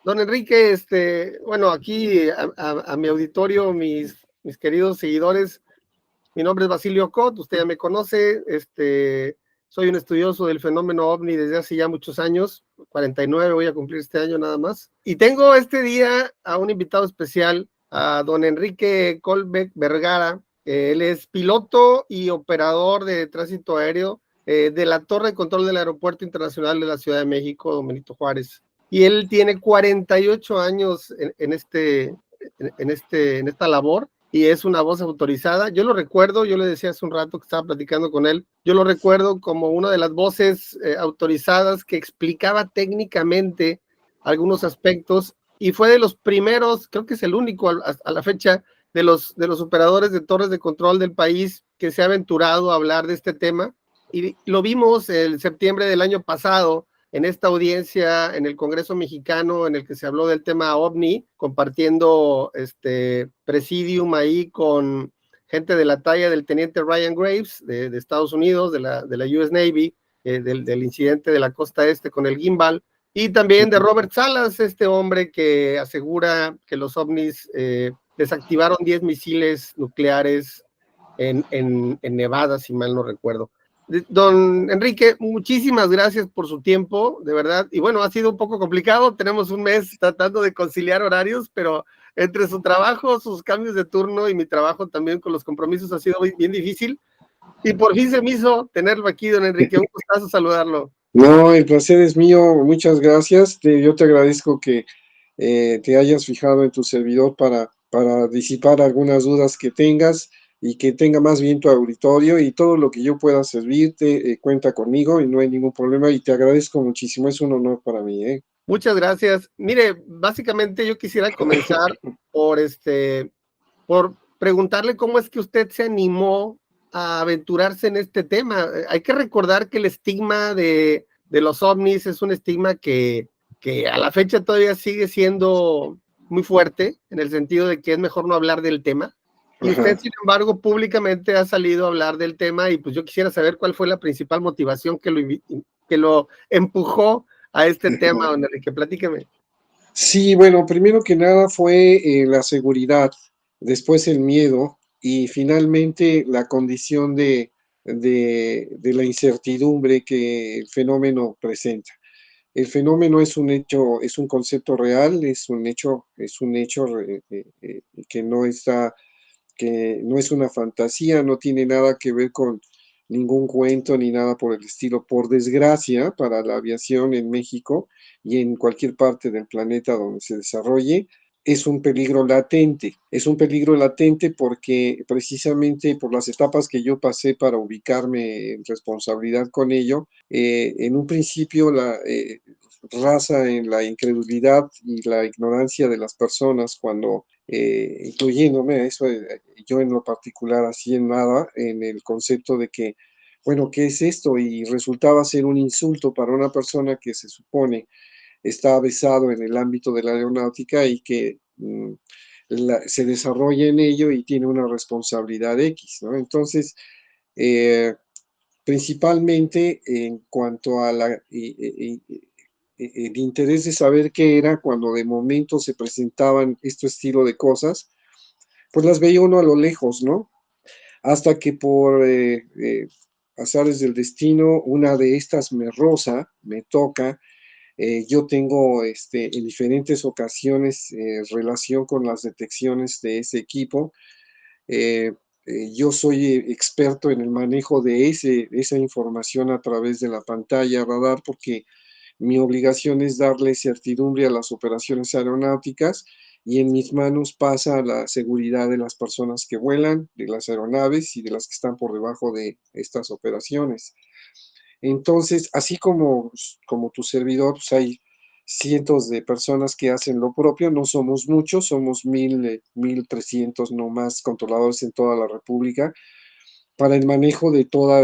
Don Enrique, bueno, aquí a mi auditorio, mis queridos seguidores, mi nombre es Basilio Cot, usted ya me conoce, soy un estudioso del fenómeno OVNI desde hace ya muchos años, 49 voy a cumplir este año nada más, y tengo este día a un invitado especial, a don Enrique Colbeck Vergara. Él es piloto y operador de tránsito aéreo de la Torre de Control del Aeropuerto Internacional de la Ciudad de México, don Benito Juárez. Y él tiene 48 años en esta labor y es una voz autorizada. Yo lo recuerdo, yo le decía hace un rato que estaba platicando con él, yo lo recuerdo como una de las voces autorizadas que explicaba técnicamente algunos aspectos y fue de los primeros, creo que es el único a la fecha, de los operadores de torres de control del país que se ha aventurado a hablar de este tema. Y lo vimos el septiembre del año pasado en esta audiencia en el Congreso Mexicano en el que se habló del tema OVNI, compartiendo presidium ahí con gente de la talla del teniente Ryan Graves de Estados Unidos, de la US Navy, del incidente de la costa este con el gimbal, y también de Robert Salas, este hombre que asegura que los OVNIs desactivaron 10 misiles nucleares en Nevada, si mal no recuerdo. Don Enrique, muchísimas gracias por su tiempo, de verdad. Y bueno, ha sido un poco complicado, tenemos un mes tratando de conciliar horarios, pero entre su trabajo, sus cambios de turno y mi trabajo también con los compromisos ha sido bien difícil. Y por fin se me hizo tenerlo aquí, don Enrique, un gustazo saludarlo. No, el placer es mío, muchas gracias. Yo te agradezco que te hayas fijado en tu servidor para disipar algunas dudas que tengas y que tenga más bien tu auditorio y todo lo que yo pueda servirte, cuenta conmigo y no hay ningún problema y te agradezco muchísimo, es un honor para mí, ¿eh? Muchas gracias. Mire, básicamente yo quisiera comenzar por por preguntarle cómo es que usted se animó a aventurarse en este tema. Hay que recordar que el estigma de los ovnis es un estigma que a la fecha todavía sigue siendo muy fuerte, en el sentido de que es mejor no hablar del tema. Y usted, Ajá. sin embargo, públicamente ha salido a hablar del tema y pues yo quisiera saber cuál fue la principal motivación que lo empujó a este tema, don Enrique, platíqueme. Sí, bueno, primero que nada fue la seguridad, después el miedo y finalmente la condición de la incertidumbre que el fenómeno presenta. El fenómeno es un hecho, es un concepto real, es un hecho que no está, que no es una fantasía, no tiene nada que ver con ningún cuento ni nada por el estilo. Por desgracia, para la aviación en México y en cualquier parte del planeta donde se desarrolle, es un peligro latente. Es un peligro latente porque precisamente por las etapas que yo pasé para ubicarme en responsabilidad con ello, en un principio raza en la incredulidad y la ignorancia de las personas cuando, incluyéndome a eso, yo en lo particular así en nada, en el concepto de que, bueno, ¿qué es esto? Y resultaba ser un insulto para una persona que se supone está avesado en el ámbito de la aeronáutica y que se desarrolla en ello y tiene una responsabilidad X, ¿no? Entonces, eh, principalmente en cuanto a el interés de saber qué era cuando de momento se presentaban este estilo de cosas, pues las veía uno a lo lejos, ¿no? Hasta que por azares del destino, una de estas me roza, me toca. Yo tengo en diferentes ocasiones relación con las detecciones de ese equipo. Eh, yo soy experto en el manejo de esa información a través de la pantalla radar porque mi obligación es darle certidumbre a las operaciones aeronáuticas y en mis manos pasa la seguridad de las personas que vuelan, de las aeronaves y de las que están por debajo de estas operaciones. Entonces, así como tu servidor, pues hay cientos de personas que hacen lo propio, no somos muchos, somos 1,300 no más controladores en toda la República para el manejo de todo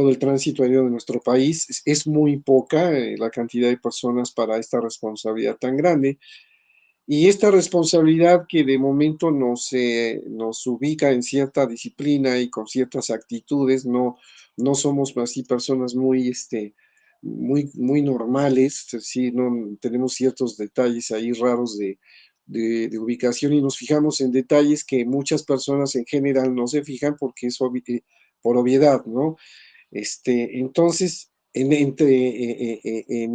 el tránsito aéreo de nuestro país. Es muy poca la cantidad de personas para esta responsabilidad tan grande. Y esta responsabilidad que de momento nos ubica en cierta disciplina y con ciertas actitudes, no somos así personas muy muy normales, sí, no, tenemos ciertos detalles ahí raros de ubicación y nos fijamos en detalles que muchas personas en general no se fijan porque es por obviedad, ¿no? Entonces, en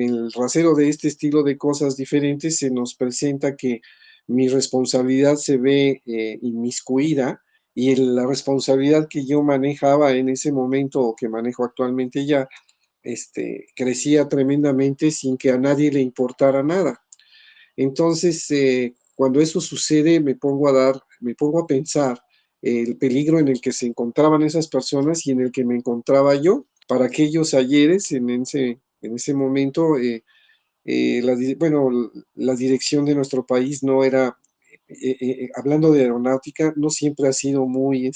el rasero de este estilo de cosas diferentes se nos presenta que mi responsabilidad se ve inmiscuida y la responsabilidad que yo manejaba en ese momento o que manejo actualmente ya, crecía tremendamente sin que a nadie le importara nada. Entonces, cuando eso sucede, me pongo a pensar el peligro en el que se encontraban esas personas y en el que me encontraba yo. Para aquellos ayeres, en ese momento, bueno, la dirección de nuestro país no era, hablando de aeronáutica, no siempre ha sido muy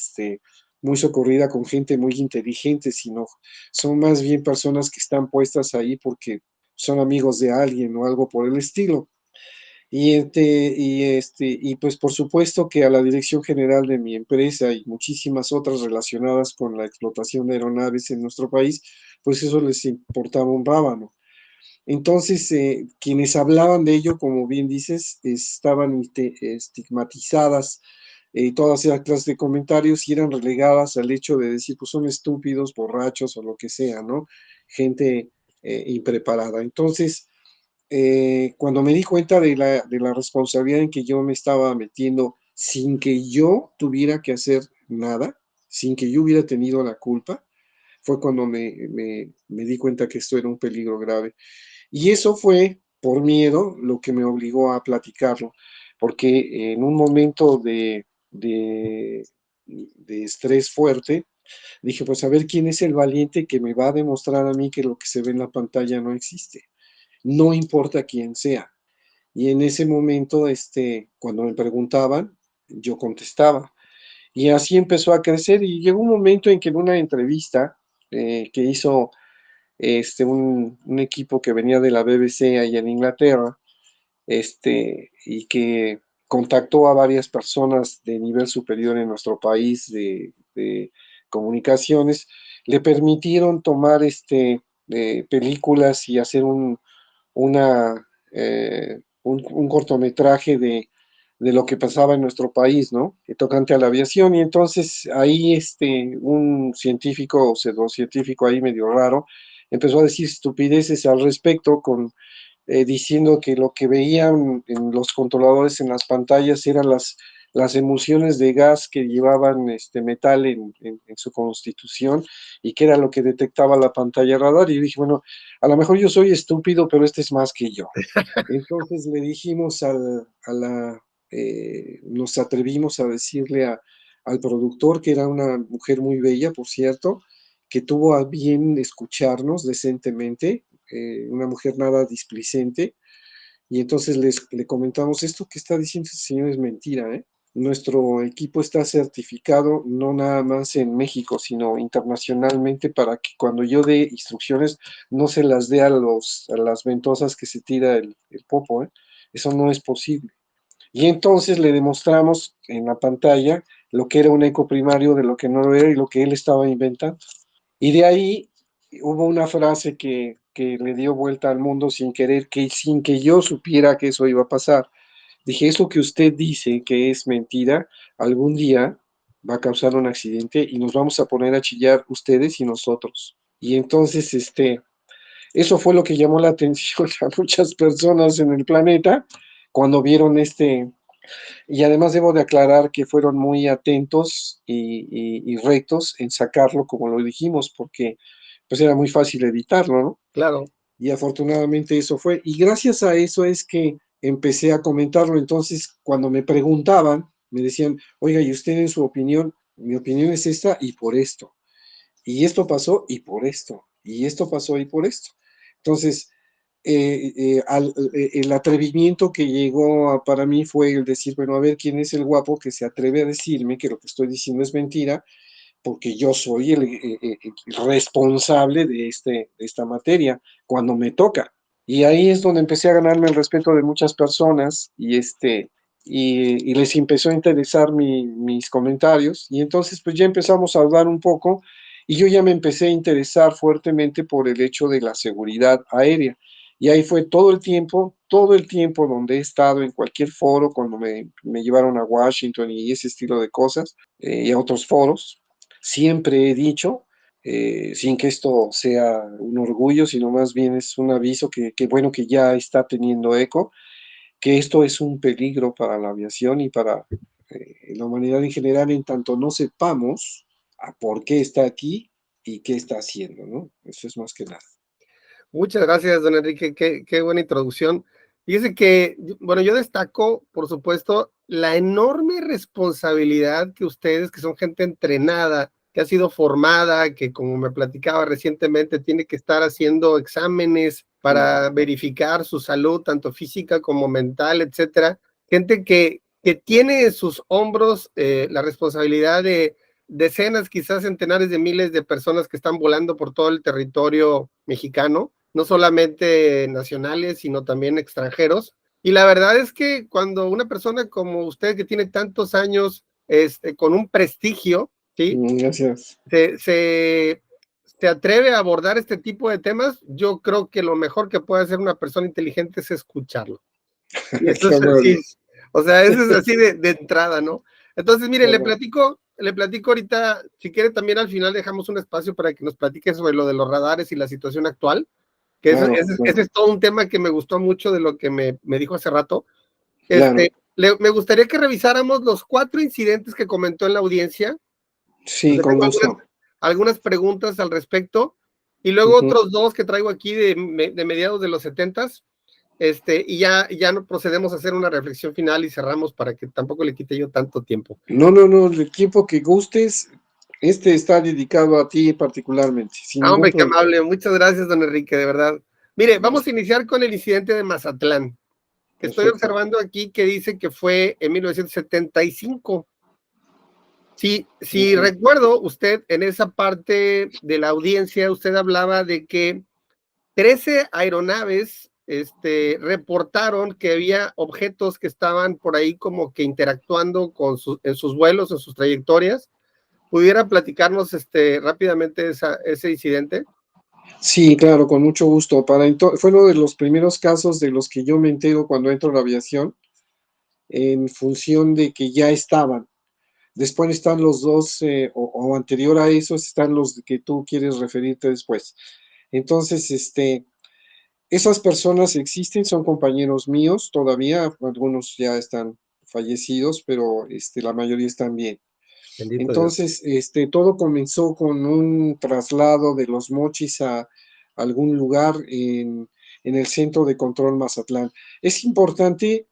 socorrida con gente muy inteligente, sino son más bien personas que están puestas ahí porque son amigos de alguien o algo por el estilo. Y pues por supuesto que a la dirección general de mi empresa y muchísimas otras relacionadas con la explotación de aeronaves en nuestro país, pues eso les importaba un rábano. Entonces, quienes hablaban de ello, como bien dices, estaban estigmatizadas, todas esas clases de comentarios y eran relegadas al hecho de decir, pues son estúpidos, borrachos o lo que sea, ¿no? Gente impreparada. Entonces, cuando me di cuenta de la responsabilidad en que yo me estaba metiendo sin que yo tuviera que hacer nada, sin que yo hubiera tenido la culpa, fue cuando me di cuenta que esto era un peligro grave. Y eso fue por miedo lo que me obligó a platicarlo, porque en un momento de estrés fuerte, dije, pues a ver quién es el valiente que me va a demostrar a mí que lo que se ve en la pantalla no existe, no importa quién sea. Y en ese momento, cuando me preguntaban, yo contestaba. Y así empezó a crecer y llegó un momento en que en una entrevista que hizo un equipo que venía de la BBC allá en Inglaterra, y que contactó a varias personas de nivel superior en nuestro país de comunicaciones, le permitieron tomar películas y hacer un cortometraje de lo que pasaba en nuestro país, ¿no? Tocante a la aviación. Y entonces ahí un científico o pseudocientífico ahí medio raro empezó a decir estupideces al respecto diciendo que lo que veían en los controladores en las pantallas eran las emulsiones de gas que llevaban metal en su constitución y que era lo que detectaba la pantalla radar. Y yo dije, bueno, a lo mejor yo soy estúpido, pero este es más que yo. Entonces le dijimos nos atrevimos a decirle al productor, que era una mujer muy bella, por cierto, que tuvo a bien escucharnos decentemente, una mujer nada displicente, y entonces le comentamos, esto que está diciendo este señor es mentira, ¿eh? Nuestro equipo está certificado no nada más en México, sino internacionalmente para que cuando yo dé instrucciones no se las dé a las ventosas que se tira el popo, ¿eh? Eso no es posible. Y entonces le demostramos en la pantalla lo que era un eco primario de lo que no lo era y lo que él estaba inventando. Y de ahí hubo una frase que le dio vuelta al mundo sin querer, que sin que yo supiera que eso iba a pasar. Dije, eso que usted dice que es mentira, algún día va a causar un accidente y nos vamos a poner a chillar ustedes y nosotros. Y entonces, eso fue lo que llamó la atención a muchas personas en el planeta cuando vieron y además debo de aclarar que fueron muy atentos y rectos en sacarlo como lo dijimos, porque pues era muy fácil editarlo, ¿no? Claro. Y afortunadamente eso fue. Y gracias a eso es que empecé a comentarlo. Entonces, cuando me preguntaban, me decían, oiga, ¿y usted en su opinión? Mi opinión es esta y por esto. Y esto pasó y por esto. Y esto pasó y por esto. Entonces, el atrevimiento que llegó para mí fue el decir, bueno, a ver quién es el guapo que se atreve a decirme que lo que estoy diciendo es mentira, porque yo soy el responsable de esta materia cuando me toca. Y ahí es donde empecé a ganarme el respeto de muchas personas y les empezó a interesar mis comentarios. Y entonces pues ya empezamos a hablar un poco Y yo ya me empecé a interesar fuertemente por el hecho de la seguridad aérea. Y ahí fue todo el tiempo donde he estado en cualquier foro, cuando me llevaron a Washington y ese estilo de cosas, y a otros foros, siempre he dicho, sin que esto sea un orgullo, sino más bien es un aviso que bueno que ya está teniendo eco, que esto es un peligro para la aviación y para la humanidad en general, en tanto no sepamos a por qué está aquí y qué está haciendo, ¿no? Eso es más que nada. Muchas gracias, don Enrique, qué buena introducción. Fíjese que, bueno, yo destaco, por supuesto, la enorme responsabilidad que ustedes, que son gente entrenada, que ha sido formada, que como me platicaba recientemente, tiene que estar haciendo exámenes para verificar su salud, tanto física como mental, etcétera. Gente que tiene en sus hombros la responsabilidad de decenas, quizás centenares de miles de personas que están volando por todo el territorio mexicano, no solamente nacionales, sino también extranjeros. Y la verdad es que cuando una persona como usted, que tiene tantos años, con un prestigio, ¿sí? Gracias. Se atreve a abordar este tipo de temas, yo creo que lo mejor que puede hacer una persona inteligente es escucharlo. Y eso Qué es amable. así, o sea, eso es así de entrada, ¿no? Entonces, mire, Qué amable. le platico ahorita, si quiere también al final dejamos un espacio para que nos platique sobre lo de los radares y la situación actual, que Claro, ese claro, es todo un tema que me gustó mucho de lo que me dijo hace rato. claro. Me gustaría que revisáramos los 4 incidentes que comentó en la audiencia, Sí, porque con tengo gusto. algunas preguntas al respecto, y luego Ujú. otros 2 que traigo aquí de mediados de los 70s, y ya no procedemos a hacer una reflexión final y cerramos para que tampoco le quite yo tanto tiempo. No, no, no, el tiempo que gustes, este está dedicado a ti particularmente, sin Ah, ningún hombre, qué problema. amable. Muchas gracias, don Enrique, de verdad. Mire, vamos a iniciar con el incidente de Mazatlán, que estoy Perfecto. observando aquí que dice que fue en 1975. Si Ujú. recuerdo, usted en esa parte de la audiencia, usted hablaba de que 13 aeronaves reportaron que había objetos que estaban por ahí como que interactuando en sus vuelos, en sus trayectorias. ¿Pudiera platicarnos rápidamente ese incidente? Sí, claro, con mucho gusto. Fue uno de los primeros casos de los que yo me entero cuando entro a la aviación, en función de que ya estaban. Después están los dos, o anterior a eso, están los que tú quieres referirte después. Entonces, esas personas existen, son compañeros míos todavía, algunos ya están fallecidos, pero la mayoría están bien. Bendito Dios. Entonces, todo comenzó con un traslado de Los Mochis a algún lugar en el centro de control Mazatlán. Es importante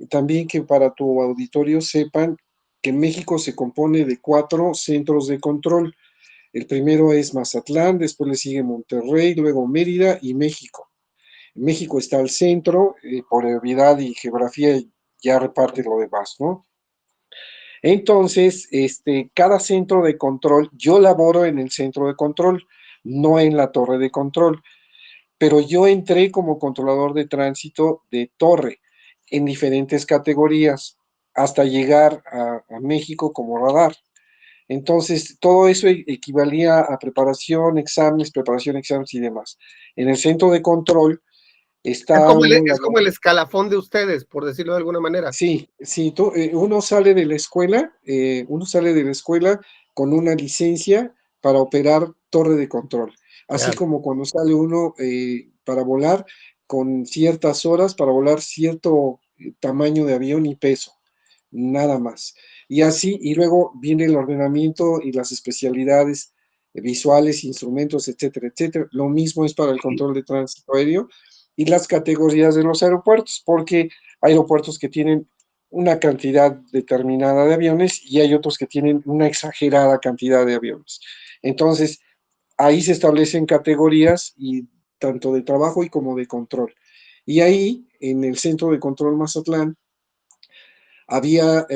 también que para tu auditorio sepan que México se compone de 4 centros de control. El primero es Mazatlán, después le sigue Monterrey, luego Mérida y México. México está al centro, por heredad y geografía ya reparte lo demás, ¿no? Entonces, cada centro de control, yo laboro en el centro de control, no en la torre de control, pero yo entré como controlador de tránsito de torre en diferentes categorías hasta llegar a México como radar. Entonces, todo eso equivalía a preparación, exámenes y demás. En el centro de control está uno Es como el escalafón de ustedes, por decirlo de alguna manera. Sí, sí, uno sale de la escuela con una licencia para operar torre de control, así Claro. como cuando sale uno para volar con ciertas horas, para volar cierto tamaño de avión y peso, nada más. Y así, y luego viene el ordenamiento y las especialidades visuales, instrumentos, etcétera, etcétera. Lo mismo es para el control de tránsito aéreo y las categorías de los aeropuertos, porque hay aeropuertos que tienen una cantidad determinada de aviones y hay otros que tienen una exagerada cantidad de aviones. Entonces, ahí se establecen categorías y tanto de trabajo y como de control. Y ahí, en el centro de control Mazatlán, había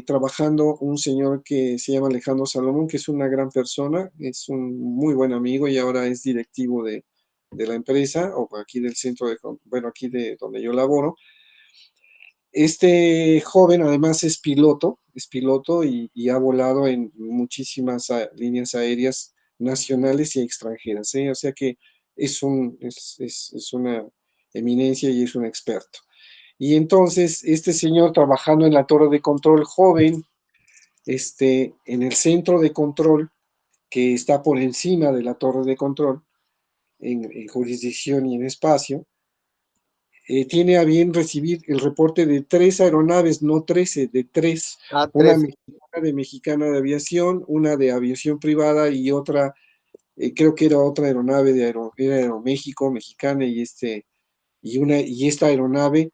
trabajando un señor que se llama Alejandro Salomón, que es una gran persona, es un muy buen amigo y ahora es directivo de la empresa, o aquí del centro de, bueno, aquí de donde yo laboro. Este joven además es piloto y ha volado en muchísimas líneas aéreas nacionales y extranjeras, ¿eh? O sea que es una eminencia y es un experto. Y entonces, este señor trabajando en la torre de control joven, en el centro de control, que está por encima de la torre de control, en jurisdicción y en espacio, tiene a bien recibir el reporte de 3 aeronaves, no 13, de 3, Ah, una 13. mexicana de aviación, una de aviación privada y otra, creo que era otra aeronave era Aeroméxico, mexicana, y esta aeronave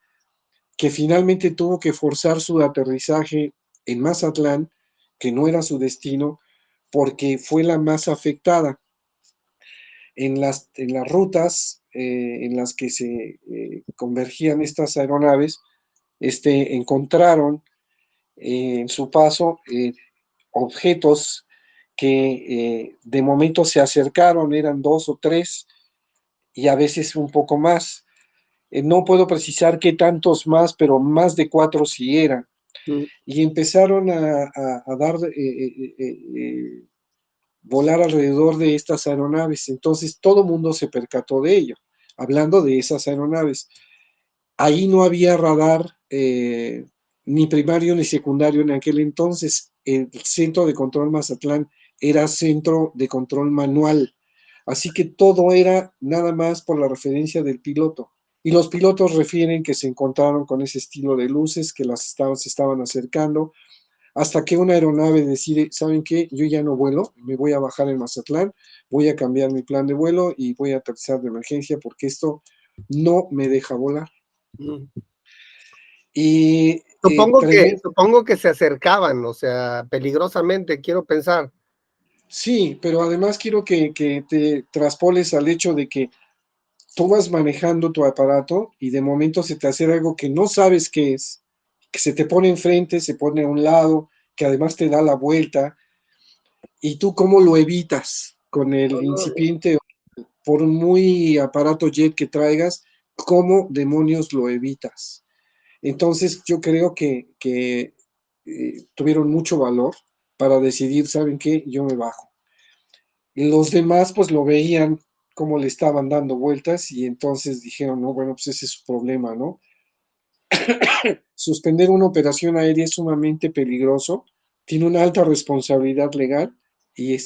que finalmente tuvo que forzar su aterrizaje en Mazatlán, que no era su destino, porque fue la más afectada. En las rutas en las que se convergían estas aeronaves, encontraron en su paso objetos que de momento se acercaron, eran 2 o 3 y a veces un poco más. No puedo precisar qué tantos más, pero más de 4 sí eran. Mm. Y empezaron a dar volar alrededor de estas aeronaves. Entonces todo el mundo se percató de ello, hablando de esas aeronaves. Ahí no había radar ni primario ni secundario en aquel entonces. El centro de control Mazatlán era centro de control manual. Así que todo era nada más por la referencia del piloto. Y los pilotos refieren que se encontraron con ese estilo de luces, que se estaban acercando, hasta que una aeronave decide, ¿saben qué? Yo ya no vuelo, me voy a bajar en Mazatlán, voy a cambiar mi plan de vuelo y voy a aterrizar de emergencia porque esto no me deja volar. Mm. Y tremendo. Supongo que se acercaban, o sea, peligrosamente, quiero pensar. Sí, pero además quiero que te traspoles al hecho de que tú vas manejando tu aparato y de momento se te hace algo que no sabes qué es, que se te pone enfrente, se pone a un lado, que además te da la vuelta, y tú cómo lo evitas con el No, no, incipiente, por muy aparato jet que traigas, ¿cómo demonios lo evitas? Entonces yo creo que tuvieron mucho valor para decidir, ¿saben qué? Yo me bajo. Y los demás pues lo veían cómo le estaban dando vueltas y entonces dijeron, no, bueno, pues ese es su problema, ¿no? Suspender una operación aérea es sumamente peligroso, tiene una alta responsabilidad legal y,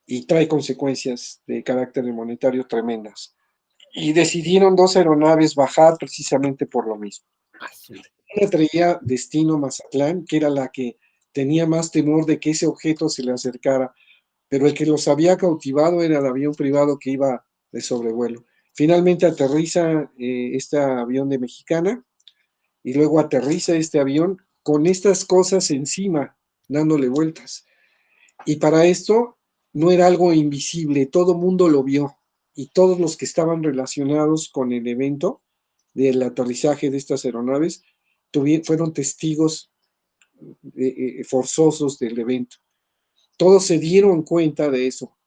y trae consecuencias de carácter monetario tremendas. Y decidieron 2 aeronaves bajar precisamente por lo mismo. Una traía destino Mazatlán, que era la que tenía más temor de que ese objeto se le acercara, pero el que los había cautivado era el avión privado que iba de sobrevuelo. Finalmente aterriza este avión de Mexicana y luego aterriza este avión con estas cosas encima, dándole vueltas. Y para esto no era algo invisible, todo mundo lo vio y todos los que estaban relacionados con el evento del aterrizaje de estas aeronaves fueron testigos forzosos del evento. Todos se dieron cuenta de eso.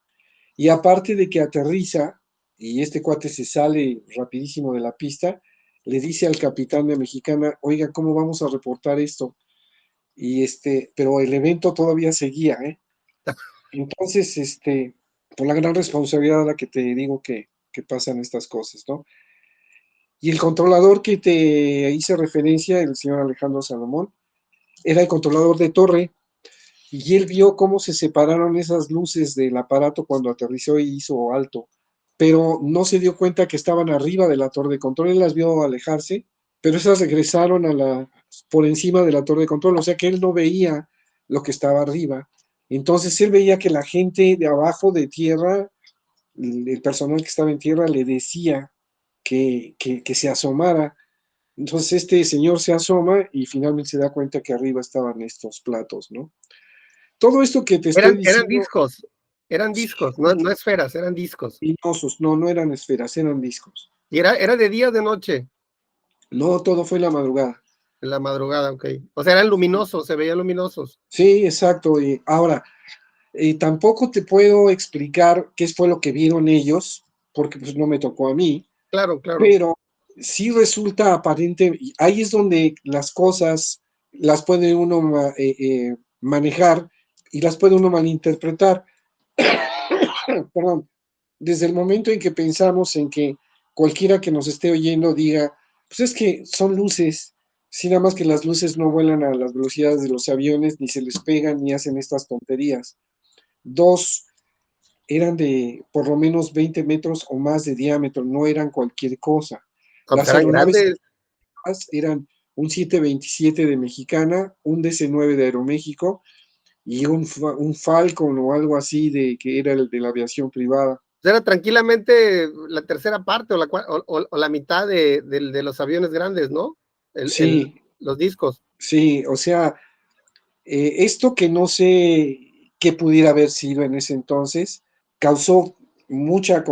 Y aparte de que aterriza y este cuate se sale rapidísimo de la pista, le dice al capitán de Mexicana, oiga, ¿cómo vamos a reportar esto? Y pero el evento todavía seguía, ¿eh? Entonces, por la gran responsabilidad a la que te digo que pasan estas cosas, ¿no? Y el controlador que te hice referencia, el señor Alejandro Salomón, era el controlador de torre, y él vio cómo se separaron esas luces del aparato cuando aterrizó y hizo alto, pero no se dio cuenta que estaban arriba de la torre de control, él las vio alejarse, pero esas regresaron por encima de la torre de control, o sea que él no veía lo que estaba arriba. Entonces él veía que la gente de abajo de tierra, el personal que estaba en tierra, le decía que se asomara. Entonces este señor se asoma y finalmente se da cuenta que arriba estaban estos platos, ¿no? Todo esto que te estoy Eran diciendo, eran sí, discos, no, no esferas, eran discos. luminosos, no, no eran esferas, eran discos. Y era de día o de noche, No, todo fue en la madrugada. en la madrugada, ok. O sea, eran luminosos, se veían luminosos. Sí, exacto. Y ahora, tampoco te puedo explicar qué fue lo que vieron ellos, porque pues no me tocó a mí, Claro, claro. pero sí resulta aparente, y ahí es donde las cosas las puede uno manejar y las puede uno malinterpretar. perdón, desde el momento en que pensamos en que cualquiera que nos esté oyendo diga, pues es que son luces, si nada más que las luces no vuelan a las velocidades de los aviones, ni se les pegan, ni hacen estas tonterías. Dos, eran de por lo menos 20 metros o más de diámetro, no eran cualquier cosa. No, pues Las eran aeronaves grandes. eran un 727 de Mexicana, un DC-9 de Aeroméxico y un Falcon o algo así de que era el de la aviación privada. Era tranquilamente la tercera parte o la mitad de los aviones grandes, ¿no? Sí, Los discos. sí, o sea, esto que no sé qué pudiera haber sido en ese entonces, causó mucha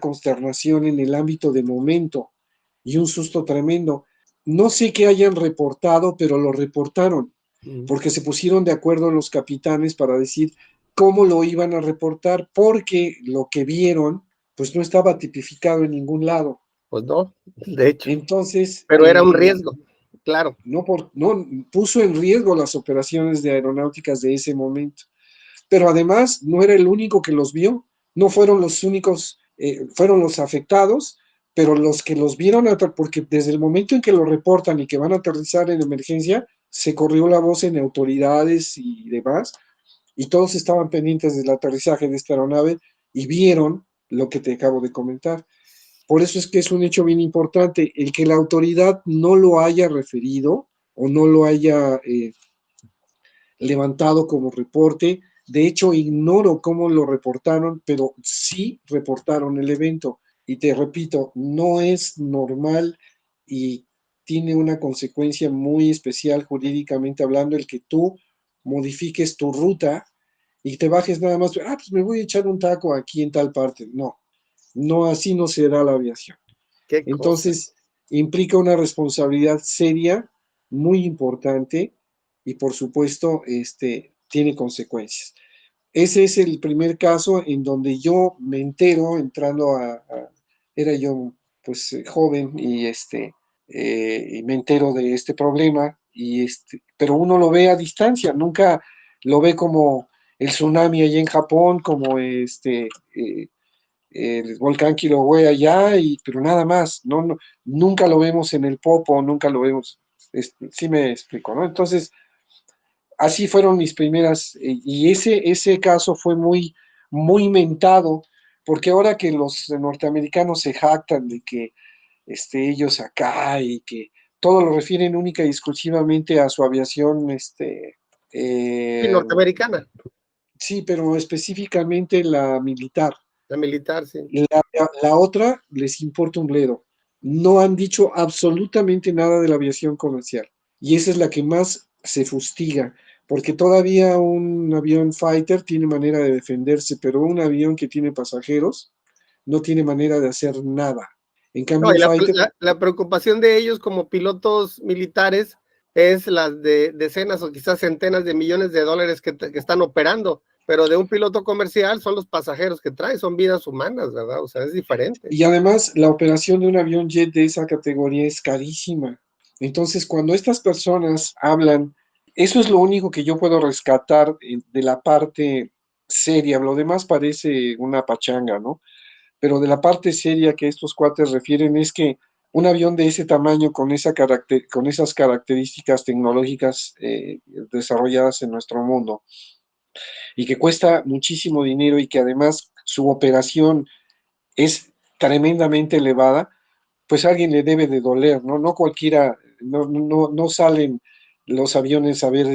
consternación en el ámbito de momento y un susto tremendo. No sé qué hayan reportado, pero lo reportaron, porque se pusieron de acuerdo los capitanes para decir cómo lo iban a reportar, porque lo que vieron, pues no estaba tipificado en ningún lado. Pues no, de hecho. Entonces, Pero era un riesgo, claro. no puso en riesgo las operaciones de aeronáuticas de ese momento. Pero además no era el único que los vio, no fueron los únicos, fueron los afectados, pero los que los vieron, porque desde el momento en que lo reportan y que van a aterrizar en emergencia, se corrió la voz en autoridades y demás, y todos estaban pendientes del aterrizaje de esta aeronave y vieron lo que te acabo de comentar. Por eso es que es un hecho bien importante, el que la autoridad no lo haya referido o no lo haya levantado como reporte. De hecho, ignoro cómo lo reportaron, pero sí reportaron el evento. Y te repito, no es normal y tiene una consecuencia muy especial jurídicamente hablando el que tú modifiques tu ruta y te bajes nada más, pues me voy a echar un taco aquí en tal parte. No, no, así no será la aviación. Qué cosa. Entonces, implica una responsabilidad seria, muy importante, y por supuesto, tiene consecuencias. Ese es el primer caso en donde yo me entero entrando era yo pues joven y me entero de este problema, pero uno lo ve a distancia, nunca lo ve como el tsunami allá en Japón, como el volcán Kilauea allá, pero nada más, nunca lo vemos en el Popo, nunca lo vemos, sí me explico, ¿no? Entonces, así fueron mis primeras, y ese caso fue muy mentado, porque ahora que los norteamericanos se jactan de que ellos acá y que todo lo refieren única y exclusivamente a su aviación, Sí, eh, norteamericana, sí, pero específicamente la militar. la militar, sí. La otra les importa un bledo. No han dicho absolutamente nada de la aviación comercial. Y esa es la que más se fustiga, porque todavía un avión fighter tiene manera de defenderse, pero un avión que tiene pasajeros no tiene manera de hacer nada. En No, cambio, y un fighter, la preocupación de ellos como pilotos militares es las de decenas o quizás centenas de millones de dólares que están operando, pero de un piloto comercial son los pasajeros que trae, son vidas humanas, ¿verdad? O sea, es diferente. y además la operación de un avión jet de esa categoría es carísima. Entonces, cuando estas personas hablan, eso es lo único que yo puedo rescatar de la parte seria. Lo demás parece una pachanga, ¿no? Pero de la parte seria que estos cuates refieren es que un avión de ese tamaño, con esas características tecnológicas desarrolladas en nuestro mundo, y que cuesta muchísimo dinero y que además su operación es tremendamente elevada, pues a alguien le debe de doler, ¿no? No cualquiera, no salen los aviones a ver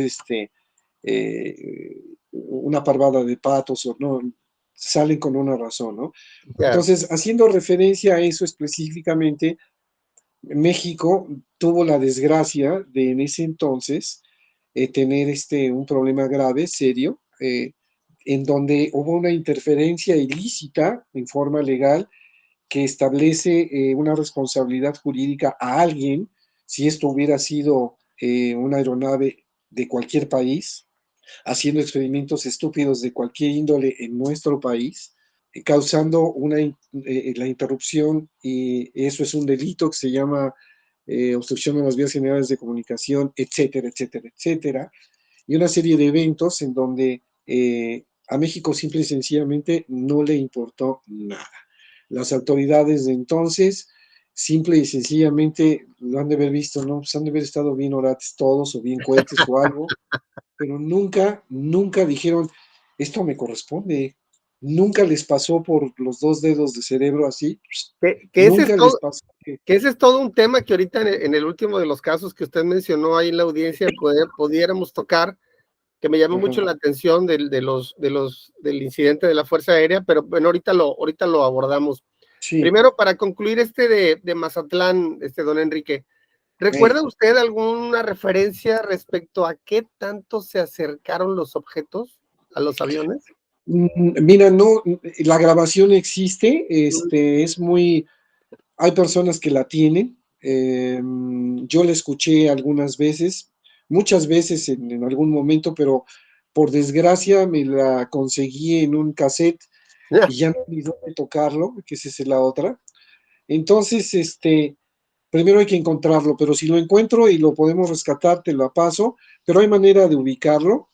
una parvada de patos, o no, salen con una razón, ¿no? Claro. Entonces, haciendo referencia a eso específicamente, México tuvo la desgracia de en ese entonces tener un problema grave, serio, en donde hubo una interferencia ilícita en forma legal que establece una responsabilidad jurídica a alguien si esto hubiera sido una aeronave de cualquier país, haciendo experimentos estúpidos de cualquier índole en nuestro país, causando la interrupción, y eso es un delito que se llama obstrucción de las vías generales de comunicación, etcétera, etcétera, etcétera, y una serie de eventos en donde A México simple y sencillamente no le importó nada. Las autoridades de entonces, simple y sencillamente, lo han de haber visto, ¿no? Pues han de haber estado bien orates todos, o bien cohetes o algo, pero nunca, nunca dijeron, esto me corresponde. Nunca les pasó por los dos dedos de cerebro así. Que ese es Nunca les todo, pasó. que ese es todo un tema que ahorita en el último de los casos que usted mencionó ahí en la audiencia pudiéramos tocar, que me llamó mucho la atención del incidente de la Fuerza Aérea, pero bueno, ahorita lo abordamos. Sí. Primero, para concluir de Mazatlán, don Enrique, ¿recuerda usted alguna referencia respecto a qué tanto se acercaron los objetos a los aviones? Mira, no, la grabación existe, es muy, hay personas que la tienen, yo la escuché algunas veces, muchas veces en algún momento, pero por desgracia me la conseguí en un cassette y ya no ni dónde tocarlo, que esa es la otra. Entonces, primero hay que encontrarlo, pero si lo encuentro y lo podemos rescatar, te lo paso, pero hay manera de ubicarlo,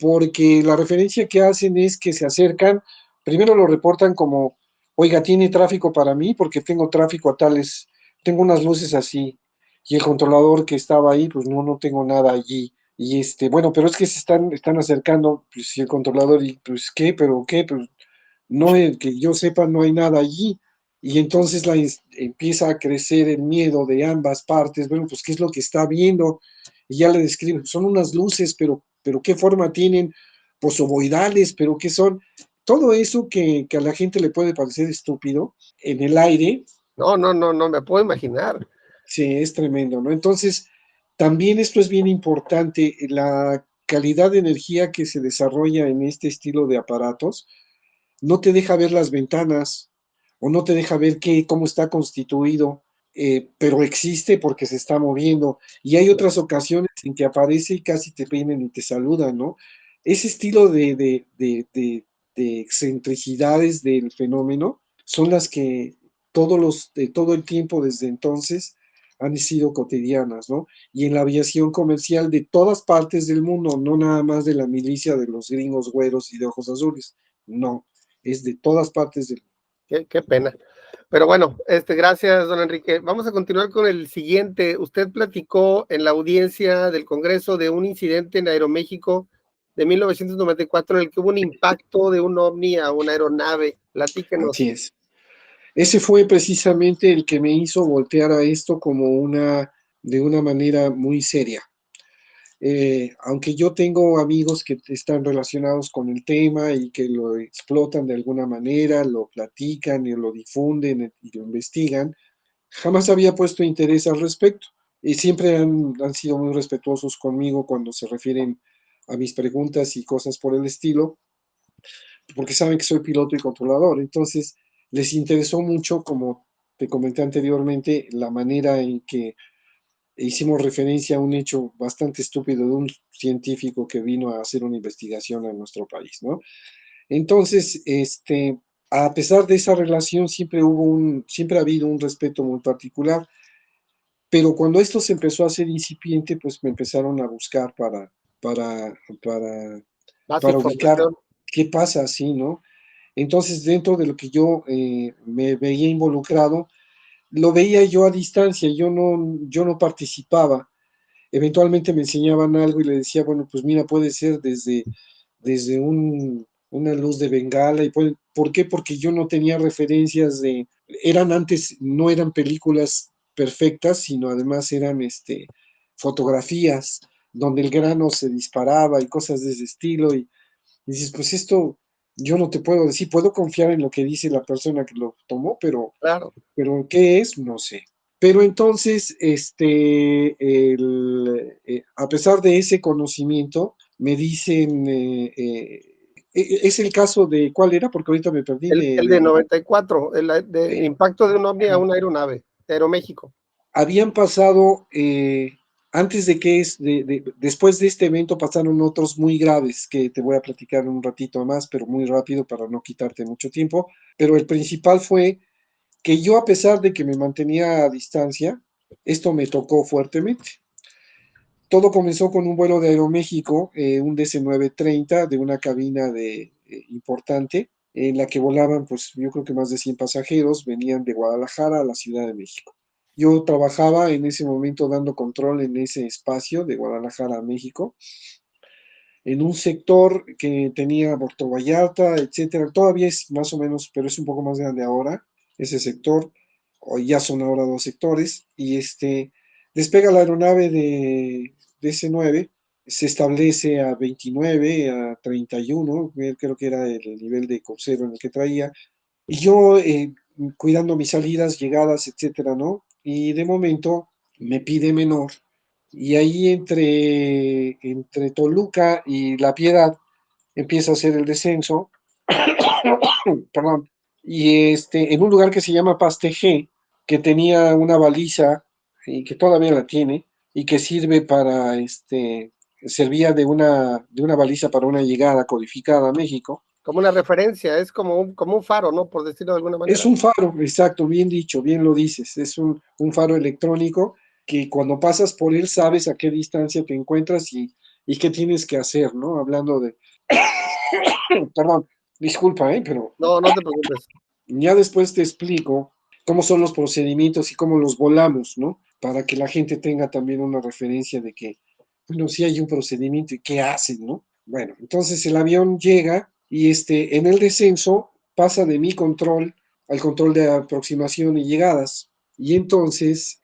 porque la referencia que hacen es que se acercan, primero lo reportan como, oiga, tiene tráfico para mí, porque tengo tráfico a tales, tengo unas luces así, y el controlador que estaba ahí, pues no, no tengo nada allí. Y bueno, pero es que están acercando, pues si el controlador, y pues qué, pero qué, pues no, que yo sepa, no hay nada allí. Y entonces empieza a crecer el miedo de ambas partes. Bueno, pues qué es lo que está viendo. Y ya le describen, son unas luces, pero qué forma tienen, pues ovoidales, pero qué son. Todo eso que a la gente le puede parecer estúpido en el aire. No, me puedo imaginar. Sí, es tremendo, ¿no? Entonces, también esto es bien importante, la calidad de energía que se desarrolla en este estilo de aparatos no te deja ver las ventanas o no te deja ver cómo está constituido, pero existe porque se está moviendo. Y hay otras ocasiones en que aparece y casi te vienen y te saludan, ¿no? Ese estilo de excentricidades del fenómeno son las que todo el tiempo desde entonces han sido cotidianas, ¿no? Y en la aviación comercial de todas partes del mundo, no nada más de la milicia de los gringos güeros y de ojos azules, no, es de todas partes del mundo. Qué pena. Pero bueno, gracias, don Enrique. Vamos a continuar con el siguiente. Usted platicó en la audiencia del Congreso de un incidente en Aeroméxico de 1994 en el que hubo un impacto de un ovni a una aeronave. Platíquenos. Así es. Ese fue precisamente el que me hizo voltear a esto de una manera muy seria. Aunque yo tengo amigos que están relacionados con el tema y que lo explotan de alguna manera, lo platican y lo difunden y lo investigan, jamás había puesto interés al respecto. Y siempre han sido muy respetuosos conmigo cuando se refieren a mis preguntas y cosas por el estilo, porque saben que soy piloto y controlador. Entonces, les interesó mucho, como te comenté anteriormente, la manera en que hicimos referencia a un hecho bastante estúpido de un científico que vino a hacer una investigación en nuestro país, ¿no? Entonces, a pesar de esa relación, siempre ha habido un respeto muy particular, pero cuando esto se empezó a hacer incipiente, pues me empezaron a buscar para, para, Más para ubicar información. qué pasa así, ¿no? Entonces, dentro de lo que yo me veía involucrado, lo veía yo a distancia, yo no participaba. Eventualmente me enseñaban algo y le decía, bueno, pues mira, puede ser desde una luz de bengala. ¿Por qué? Porque yo no tenía referencias eran antes, no eran películas perfectas, sino además eran fotografías donde el grano se disparaba y cosas de ese estilo. Y dices, pues esto yo no te puedo decir, puedo confiar en lo que dice la persona que lo tomó, Claro. pero ¿qué es? No sé. Pero entonces, a pesar de ese conocimiento, me dicen, es el caso de, ¿cuál era? Porque ahorita me perdí El de 94, el impacto de un ovni a ajá. una aeronave de Aeroméxico. Habían pasado, antes de que después de este evento pasaron otros muy graves que te voy a platicar un ratito más, pero muy rápido para no quitarte mucho tiempo. Pero el principal fue que yo, a pesar de que me mantenía a distancia, esto me tocó fuertemente. Todo comenzó con un vuelo de Aeroméxico, un DC-930 de una cabina importante, en la que volaban, pues yo creo que más de 100 pasajeros, venían de Guadalajara a la Ciudad de México. Yo trabajaba en ese momento dando control en ese espacio de Guadalajara a México, en un sector que tenía Puerto Vallarta, etcétera. Todavía es más o menos, pero es un poco más grande ahora, ese sector. O ya son ahora dos sectores. Y despega la aeronave de S9, se establece a 29, a 31, creo que era el nivel de crucero en el que traía. Y yo cuidando mis salidas, llegadas, etcétera, ¿no? Y de momento me pide menor y ahí entre Toluca y La Piedad empieza a hacer el descenso, perdón, y en un lugar que se llama Pastegé, que tenía una baliza y que todavía la tiene, y que sirve servía de una baliza para una llegada codificada a México. Como una referencia, es como un faro, ¿no? Por decirlo de alguna Es manera. un faro, exacto, bien dicho, bien lo dices, es un faro electrónico que cuando pasas por él sabes a qué distancia te encuentras y qué tienes que hacer, ¿no? Hablando de, perdón, disculpa, pero No, no te preocupes. ya después te explico cómo son los procedimientos y cómo los volamos, ¿no? Para que la gente tenga también una referencia de que, bueno, sí hay un procedimiento y qué hacen, ¿no? Bueno, entonces el avión llega y en el descenso pasa de mi control al control de aproximación y llegadas. Y entonces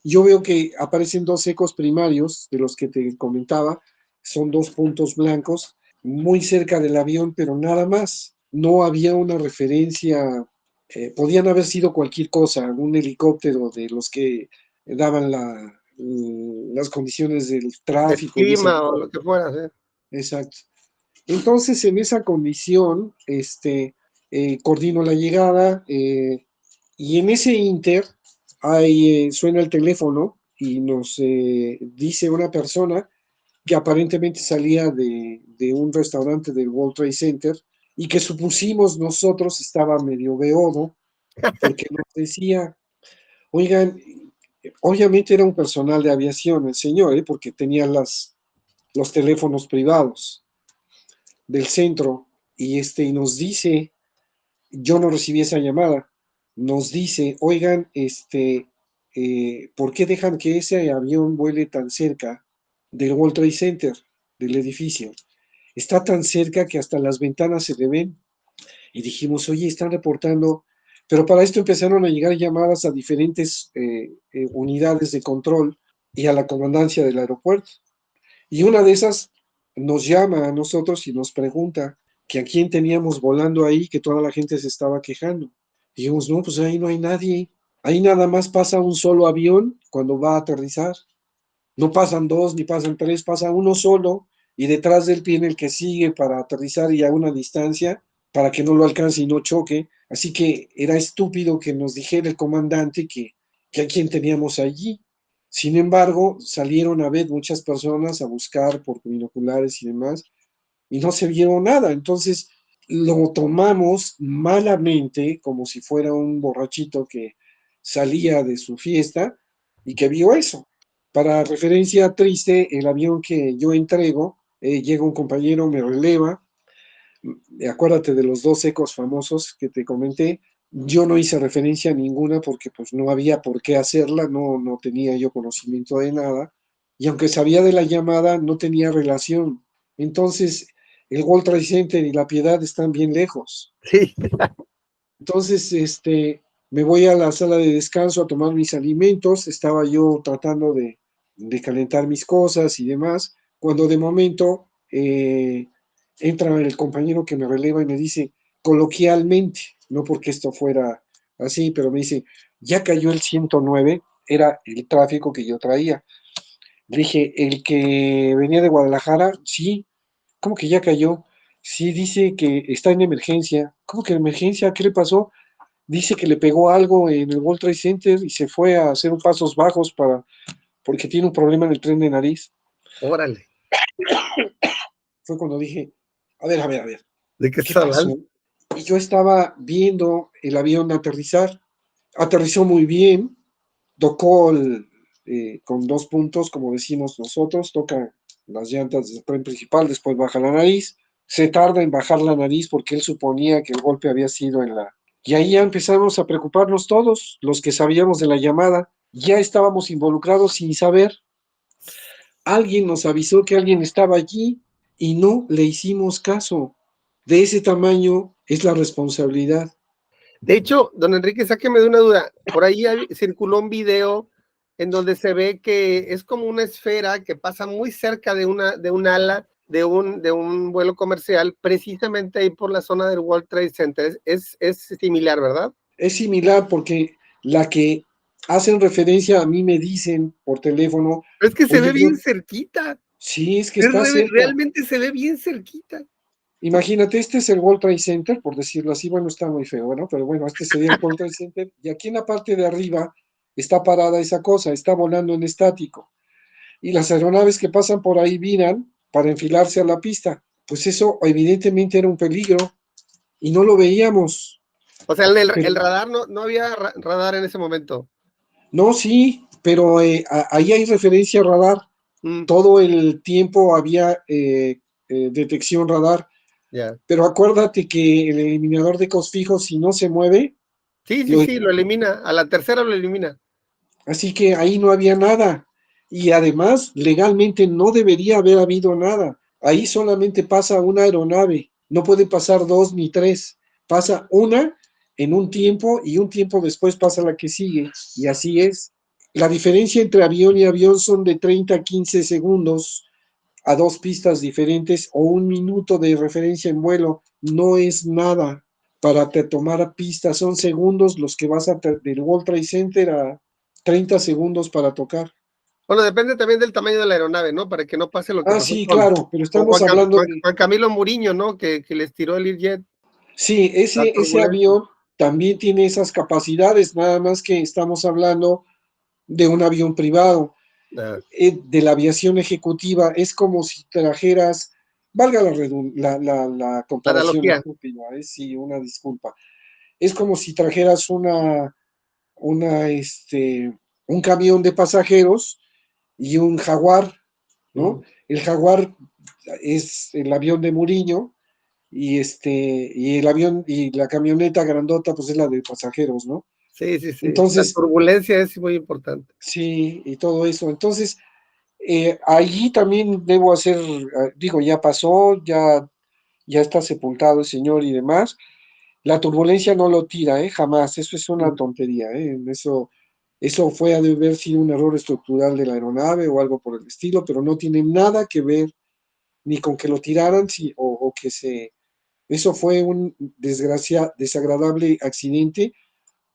yo veo que aparecen dos ecos primarios de los que te comentaba, son dos puntos blancos muy cerca del avión, pero nada más. No había una referencia, podían haber sido cualquier cosa, un helicóptero de los que daban las condiciones del Del tráfico y esa. clima o lo que fuera, ¿sí? Exacto. Entonces, en esa condición, coordino la llegada y en ese inter suena el teléfono y nos dice una persona que aparentemente salía de un restaurante del World Trade Center y que supusimos nosotros estaba medio beodo porque nos decía, oigan, obviamente era un personal de aviación el señor, porque tenía los teléfonos privados del centro y nos dice, yo no recibí esa llamada, nos dice, oigan, ¿por qué dejan que ese avión vuele tan cerca del World Trade Center, del edificio? Está tan cerca que hasta las ventanas se le ven. Y dijimos, oye, están reportando, pero para esto empezaron a llegar llamadas a diferentes unidades de control y a la comandancia del aeropuerto. Y una de esas nos llama a nosotros y nos pregunta que a quién teníamos volando ahí, que toda la gente se estaba quejando. Y dijimos, no, pues ahí no hay nadie. Ahí nada más pasa un solo avión cuando va a aterrizar. No pasan dos ni pasan tres, pasa uno solo y detrás del tiene el que sigue para aterrizar y a una distancia para que no lo alcance y no choque. Así que era estúpido que nos dijera el comandante que a quién teníamos allí. Sin embargo, salieron a ver muchas personas a buscar por binoculares y demás y no se vieron nada. Entonces lo tomamos malamente como si fuera un borrachito que salía de su fiesta y que vio eso. Para referencia triste, el avión que yo entrego, llega un compañero, me releva, acuérdate de los dos ecos famosos que te comenté, yo no hice referencia a ninguna porque pues no había por qué hacerla, no tenía yo conocimiento de nada, y aunque sabía de la llamada, no tenía relación. Entonces, el World Trade Center y La Piedad están bien lejos. Sí. Entonces, me voy a la sala de descanso a tomar mis alimentos, estaba yo tratando de calentar mis cosas y demás, cuando de momento entra el compañero que me releva y me dice, coloquialmente, no porque esto fuera así, pero me dice, ya cayó el 109, era el tráfico que yo traía. Le dije, el que venía de Guadalajara, sí, ¿cómo que ya cayó? Sí, dice que está en emergencia. ¿Cómo que en emergencia? ¿Qué le pasó? Dice que le pegó algo en el World Trade Center y se fue a hacer un pasos bajos porque tiene un problema en el tren de nariz. Órale. Fue cuando dije, a ver, ¿De qué ¿qué estás pasó? hablando? Y yo estaba viendo el avión aterrizar. Aterrizó muy bien, tocó con 2 puntos, como decimos nosotros, toca las llantas del tren principal, después baja la nariz, se tarda en bajar la nariz porque él suponía que el golpe había sido en la... Y ahí ya empezamos a preocuparnos todos, los que sabíamos de la llamada, ya estábamos involucrados sin saber. Alguien nos avisó que alguien estaba allí y no le hicimos caso. De ese tamaño es la responsabilidad. De hecho, don Enrique, sáqueme de una duda. Por ahí circuló un video en donde se ve que es como una esfera que pasa muy cerca de un ala de un vuelo comercial, precisamente ahí por la zona del World Trade Center. Es similar, ¿verdad? Es similar porque la que hacen referencia a mí me dicen por teléfono, Pero es que se oye, ve bien cerquita. sí, es que está cerca. Realmente se ve bien cerquita. Imagínate, este es el World Trade Center, por decirlo así, bueno, está muy feo, ¿no? Pero bueno, este sería el World Trade Center, y aquí en la parte de arriba está parada esa cosa, está volando en estático, y las aeronaves que pasan por ahí viran para enfilarse a la pista. Pues eso evidentemente era un peligro, y no lo veíamos. O sea, Pero, el radar no había radar en ese momento. no, sí, pero ahí hay referencia a radar. Todo el tiempo había detección radar. Yeah. Pero acuérdate que el eliminador de ecos fijos, si no se mueve, Sí, lo elimina. A la tercera lo elimina. así que ahí no había nada. Y además, legalmente no debería haber habido nada. Ahí solamente pasa una aeronave. No puede pasar dos ni tres. Pasa una en un tiempo y un tiempo después pasa la que sigue. Y así es. La diferencia entre avión y avión son de 30 a 15 segundos a dos pistas diferentes o un minuto de referencia en vuelo. No es nada. Para tomar pistas son segundos los que vas del World Trade Center a 30 segundos para tocar. Bueno, depende también del tamaño de la aeronave, ¿no? Para que no pase lo que Ah, pasó sí, claro, pero con estamos hablando de... Juan Camilo Muriño, ¿no? Que les tiró el Learjet, Sí, la ese turbulencia. avión también tiene esas capacidades, nada más que estamos hablando de un avión privado, de la aviación ejecutiva. Es como si trajeras, valga la comparación Analogía. estúpida, sí, una disculpa. Es como si trajeras un camión de pasajeros y un Jaguar, ¿no? El Jaguar es el avión de Muriño y el avión y la camioneta grandota pues es la de pasajeros, ¿no? Sí. La Entonces, turbulencia es muy importante. sí, y todo eso. Entonces, allí también debo hacer, digo, ya pasó, ya está sepultado el señor y demás. La turbulencia no lo tira, jamás. Eso es una tontería, eso fue a haber sido un error estructural de la aeronave o algo por el estilo, pero no tiene nada que ver ni con que lo tiraran o que se... Eso fue un desagradable accidente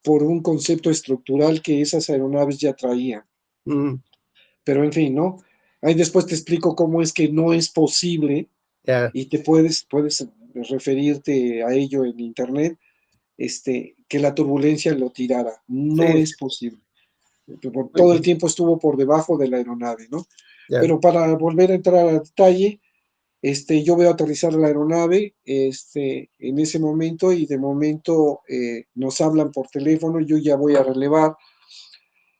por un concepto estructural que esas aeronaves ya traían. Pero en fin, ¿no? Ahí después te explico cómo es que no es posible y te puedes referirte a ello en internet, que la turbulencia lo tirara. No Sí, es posible. Por muy todo el bien. tiempo estuvo por debajo de la aeronave, ¿no? Ya. Pero para volver a entrar a detalle, yo veo aterrizar la aeronave en ese momento y de momento nos hablan por teléfono, yo ya voy a relevar.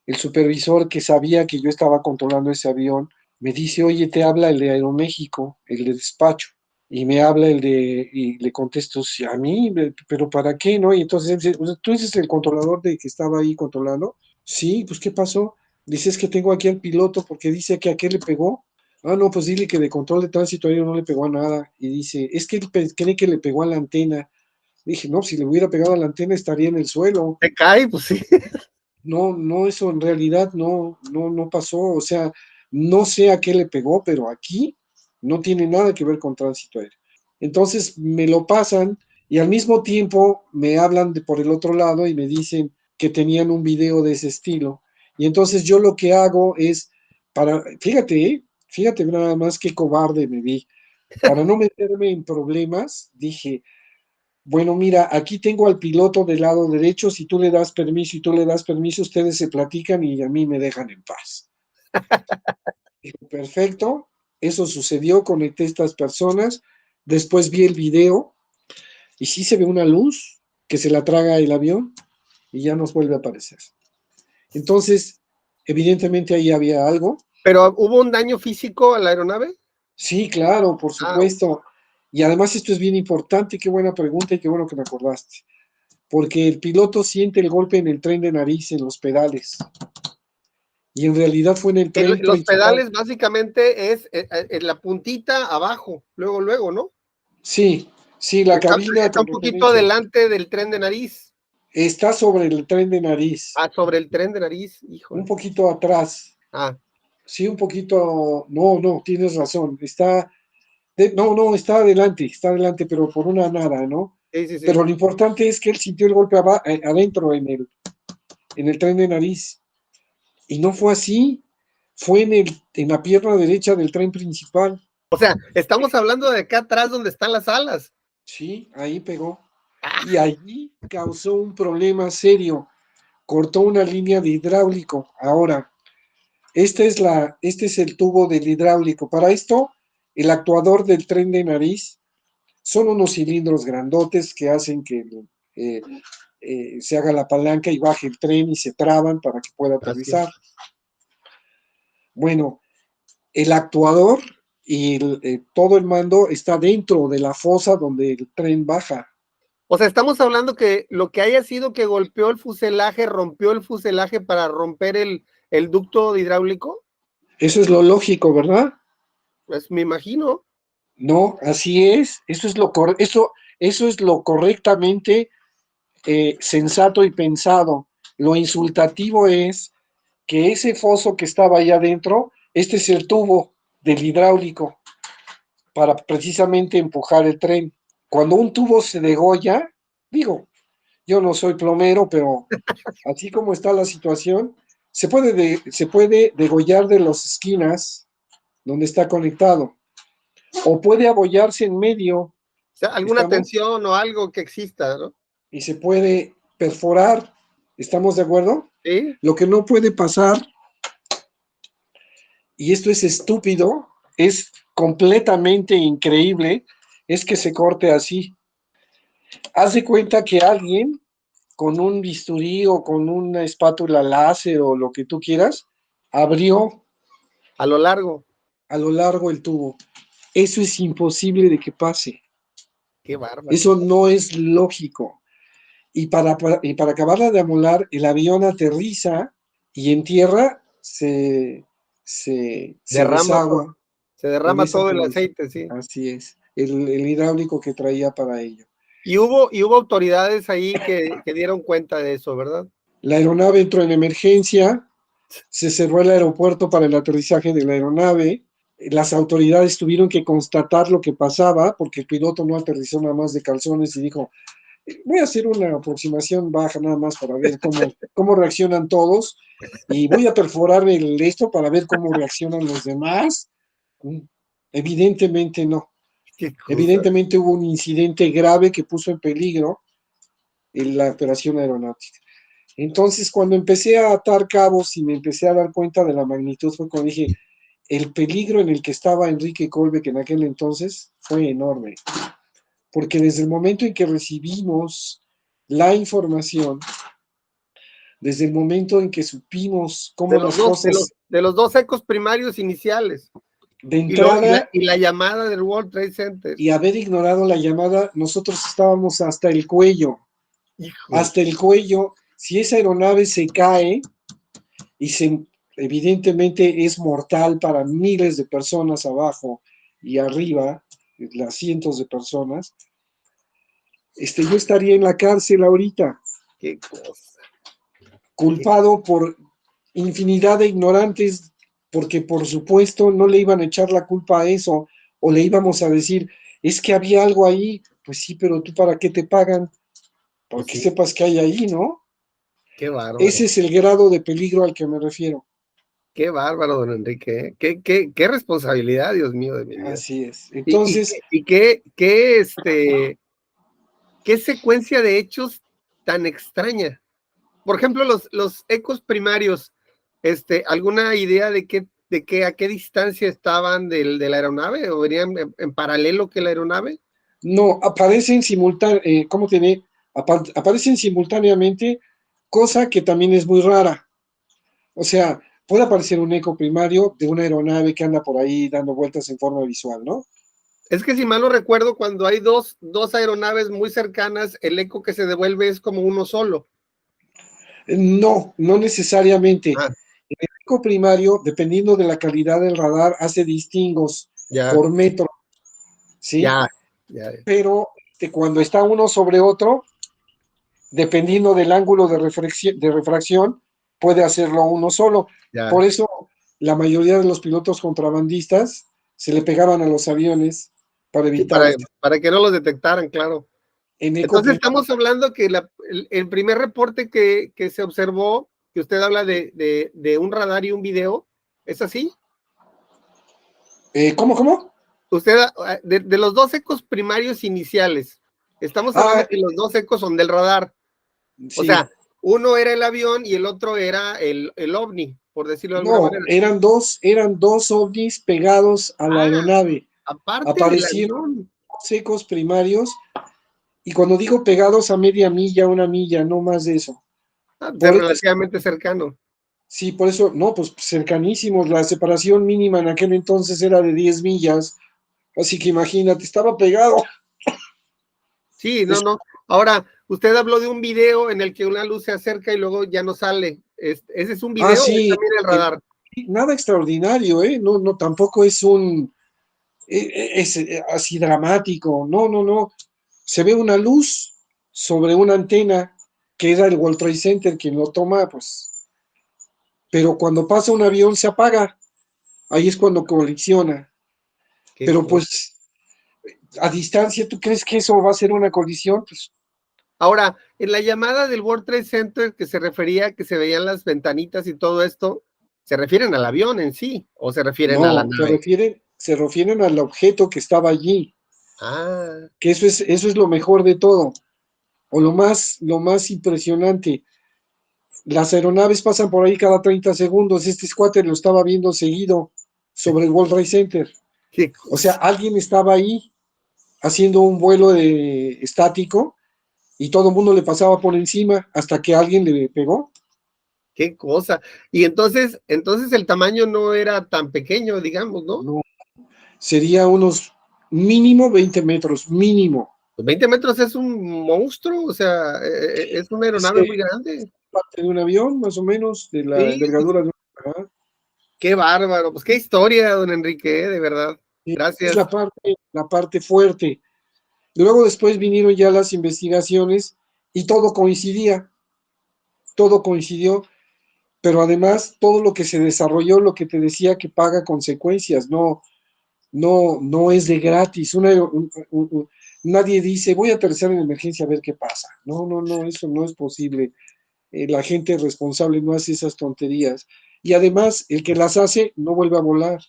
El supervisor que sabía que yo estaba controlando ese avión me dice, oye, te habla el de Aeroméxico, el de despacho, y me habla y le contesto, sí, a mí, pero ¿para qué, no? Y entonces él dice, ¿tú eres el controlador de que estaba ahí controlando? Sí, pues ¿qué pasó? Dice, es que tengo aquí al piloto porque dice que a qué le pegó. Ah, no, pues dile que de control de tránsito aéreo no le pegó a nada. Y dice, es que él cree que le pegó a la antena. Dije, no, si le hubiera pegado a la antena estaría en el suelo. Se cae, pues sí. No, eso en realidad no pasó. O sea, no sé a qué le pegó, pero aquí no tiene nada que ver con tránsito aéreo. Entonces me lo pasan y al mismo tiempo me hablan por el otro lado y me dicen que tenían un video de ese estilo. Y entonces yo lo que hago es, fíjate nada más qué cobarde me vi. Para no meterme en problemas, dije, bueno, mira, aquí tengo al piloto del lado derecho, si tú le das permiso y tú le das permiso, ustedes se platican y a mí me dejan en paz. Dijo, perfecto, eso sucedió, conecté a estas personas, después vi el video y sí se ve una luz que se la traga el avión y ya nos vuelve a aparecer. Entonces, Evidentemente ahí había algo. ¿Pero hubo un daño físico a la aeronave? Sí, claro, por Ah, supuesto. Y además esto es bien importante, qué buena pregunta y qué bueno que me acordaste. Porque el piloto siente el golpe en el tren de nariz, en los pedales. Y en realidad fue en el tren los principal. pedales básicamente es en la puntita abajo, luego, ¿no? Sí, sí, la cabina Está con un poquito referencia. adelante del tren de nariz. Está sobre el tren de nariz, Ah, sobre el tren de nariz, un híjole. poquito atrás. Ah, Sí, un poquito. No, no, tienes razón. No, está adelante, pero por una nada, ¿no? sí, sí, Pero sí. lo importante es que él sintió el golpe adentro en el tren de nariz. Y no fue así, fue en la pierna derecha del tren principal. O sea, estamos hablando de acá atrás donde están las alas. Sí, ahí pegó. Ah, Y allí causó un problema serio. Cortó una línea de hidráulico. Ahora, este es el tubo del hidráulico. Para esto, el actuador del tren de nariz son unos cilindros grandotes que hacen que eh, se haga la palanca y baje el tren y se traban para que pueda así es. aterrizar. Bueno, el actuador y todo el mando está dentro de la fosa donde el tren baja. O sea, estamos hablando que lo que haya sido que golpeó el fuselaje, rompió el fuselaje para romper el ducto hidráulico, Eso es lo lógico, ¿verdad? pues me imagino. No, así es. Eso es lo correctamente sensato y pensado. Lo insultativo es que ese foso que estaba allá adentro, este es el tubo del hidráulico para precisamente empujar el tren. Cuando un tubo se degolla, digo, yo no soy plomero, pero así como está la situación, se puede degollar de las esquinas donde está conectado, o puede abollarse en medio, O sea, alguna ¿estamos? tensión o algo que exista, ¿no? Y se puede perforar, ¿estamos de acuerdo? Sí. Lo que no puede pasar, y esto es estúpido, es completamente increíble, es que se corte así. Haz de cuenta que alguien con un bisturí o con una espátula láser o lo que tú quieras, abrió A lo largo. a lo largo el tubo. Eso es imposible de que pase. Qué bárbaro. Eso no es lógico. Y para acabarla de amolar, el avión aterriza y en tierra se Derrama todo, desagua se con derrama esa todo el condición. aceite, sí. Así es, el hidráulico que traía para ello. Y hubo autoridades ahí que dieron cuenta de eso, ¿verdad? La aeronave entró en emergencia, se cerró el aeropuerto para el aterrizaje de la aeronave. Las autoridades tuvieron que constatar lo que pasaba porque el piloto no aterrizó nada más de calzones y dijo, voy a hacer una aproximación baja nada más para ver cómo reaccionan todos y voy a perforar esto para ver cómo reaccionan los demás. Evidentemente no. Qué cosa. Evidentemente hubo un incidente grave que puso en peligro la operación aeronáutica. Entonces, cuando empecé a atar cabos y me empecé a dar cuenta de la magnitud, fue cuando dije, el peligro en el que estaba Enrique Colbeck en aquel entonces fue enorme, porque desde el momento en que recibimos la información, desde el momento en que supimos cómo De los las dos, de los, cosas de los dos ecos primarios iniciales. de Y, lo, y, la, entrada y la llamada del World Trade Center. y haber ignorado la llamada, nosotros estábamos Híjole. hasta el cuello, si esa aeronave se cae y evidentemente es mortal para miles de personas abajo y arriba, las cientos de personas, yo estaría en la cárcel ahorita, Qué cosa. Qué, culpado por infinidad de ignorantes, porque por supuesto no le iban a echar la culpa a eso, o le íbamos a decir, es que había algo ahí, pues sí, pero tú para qué te pagan, para pues que sí, sepas que hay ahí, ¿no? qué Ese bárbaro. es el grado de peligro al que me refiero. Qué bárbaro, don Enrique. Qué responsabilidad, Dios mío, de mi vida. Así es. Y, y, Entonces, y qué secuencia de hechos tan extraña. Por ejemplo, los ecos primarios, ¿alguna idea a qué distancia estaban de la aeronave? ¿O venían en paralelo que la aeronave? no, aparecen simultáneamente, ¿cómo tiene? Aparecen simultáneamente, cosa que también es muy rara. O sea, puede aparecer un eco primario de una aeronave que anda por ahí dando vueltas en forma visual, ¿no? Es que si mal no recuerdo, cuando hay dos aeronaves muy cercanas, el eco que se devuelve es como uno solo. No, no necesariamente. Ah, El eco primario, dependiendo de la calidad del radar, hace distingos ya, por metro, ¿sí? ya, ya, Pero cuando está uno sobre otro, dependiendo del ángulo de refracción, puede hacerlo uno solo. ya. Por eso la mayoría de los pilotos contrabandistas se le pegaban a los aviones para Sí, evitar esto. para que no los detectaran, claro. En eco Entonces primario, estamos hablando que el primer reporte que se observó, que usted habla de un radar y un video, ¿es así? ¿cómo? Usted, de los dos ecos primarios iniciales, estamos Ah, hablando que los dos ecos son del radar. O sí. sea, uno era el avión y el otro era el ovni, por decirlo de alguna No, manera. eran dos ovnis pegados a la Ah, aeronave. aparte del Aparecieron avión. dos ecos primarios, y cuando digo pegados a media milla, una milla, no más de eso. Ah, de Por eso, relativamente cercano. sí, por eso, no, pues cercanísimos. La separación mínima en aquel entonces era de 10 millas. Así que imagínate, estaba pegado. Sí, no, Es- no. Ahora, usted habló de un video en el que una luz se acerca y luego ya no sale. ¿Ese es un video o es sí, también el el- radar? nada extraordinario, ¿eh? No, no, tampoco es así dramático. No, no, no. Se ve una luz sobre una antena que era el World Trade Center quien lo toma, pues. Pero cuando pasa un avión se apaga. Ahí es cuando colisiona. Qué Pero cosa. pues a distancia, ¿tú crees que eso va a ser una colisión? Pues Ahora, en la llamada del World Trade Center que se refería a que se veían las ventanitas y todo esto, ¿se refieren al avión en sí o se refieren a la no, nave? se refieren al objeto que estaba allí, Ah, que eso es lo mejor de todo, o lo más impresionante. Las aeronaves pasan por ahí cada 30 segundos. Este squatter lo estaba viendo seguido sobre el World Trade Center. qué O sea, cosa. alguien estaba ahí haciendo un vuelo estático y todo el mundo le pasaba por encima hasta que alguien le pegó. Qué cosa. Y entonces el tamaño no era tan pequeño, digamos, ¿no? No, sería unos mínimo 20 metros, mínimo. 20 metros es un monstruo, o sea, es una Es aeronave muy grande. parte de un avión, más o menos, de la Sí, envergadura de un avión. qué bárbaro. Pues qué historia, don Enrique, de verdad. Es Gracias. la parte fuerte. Luego después vinieron ya las investigaciones y todo coincidió, pero además todo lo que se desarrolló, lo que te decía que paga consecuencias, no es de gratis. Nadie dice, voy a aterrizar en emergencia a ver qué pasa. No, no, no, eso no es posible. La gente responsable no hace esas tonterías. Y además, el que las hace no vuelve a volar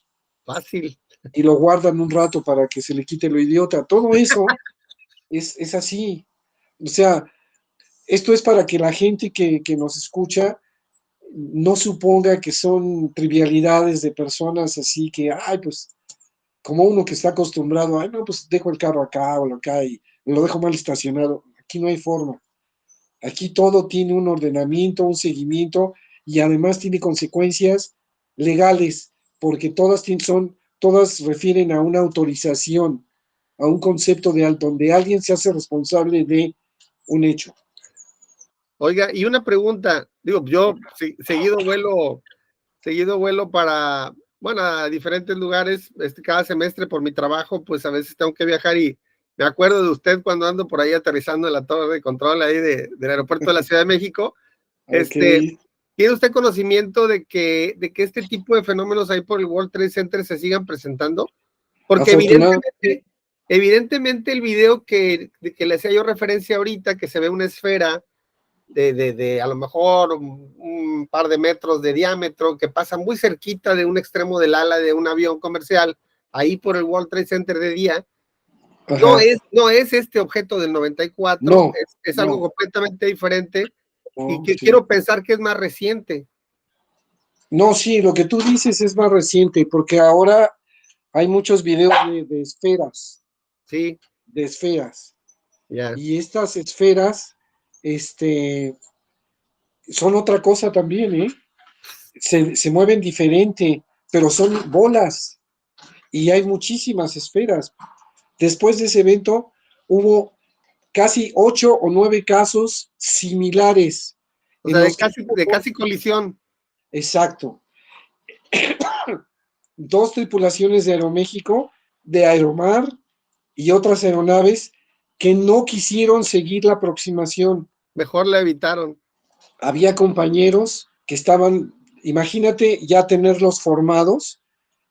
Fácil. y lo guardan un rato para que se le quite lo idiota. Todo eso es así. O sea, esto es para que la gente que nos escucha no suponga que son trivialidades de personas así que, ay, pues, como uno que está acostumbrado, ay, no, pues dejo el carro acá o acá y lo dejo mal estacionado. Aquí no hay forma. Aquí todo tiene un ordenamiento, un seguimiento y además tiene consecuencias legales, porque todas refieren a una autorización, a un concepto donde alguien se hace responsable de un hecho. Oiga, y una pregunta, digo, yo seguido vuelo para, bueno, a diferentes lugares, cada semestre por mi trabajo, pues a veces tengo que viajar y me acuerdo de usted cuando ando por ahí aterrizando en la torre de control ahí del aeropuerto de la Ciudad de México. Ok, Este, ¿Tiene usted conocimiento de que este tipo de fenómenos ahí por el World Trade Center se sigan presentando? Porque afortunadamente, evidentemente el video de que le hacía yo referencia ahorita, que se ve una esfera de a lo mejor un par de metros de diámetro, que pasa muy cerquita de un extremo del ala de un avión comercial, ahí por el World Trade Center de día, ajá, no es este objeto del 94, no, es algo no, completamente diferente y no, que sí. quiero pensar que es más reciente. No, sí, lo que tú dices es más reciente, porque ahora hay muchos videos de esferas, Sí, de esferas. ya. Y estas esferas, son otra cosa también, ¿eh? se mueven diferente, pero son bolas y hay muchísimas esferas. Después de ese evento hubo casi 8 o 9 casos similares O en sea, los que de casi colisión. exacto, 2 tripulaciones de Aeroméxico, de Aeromar y otras aeronaves que no quisieron seguir la aproximación. Mejor la evitaron. Había compañeros que estaban, imagínate ya tenerlos formados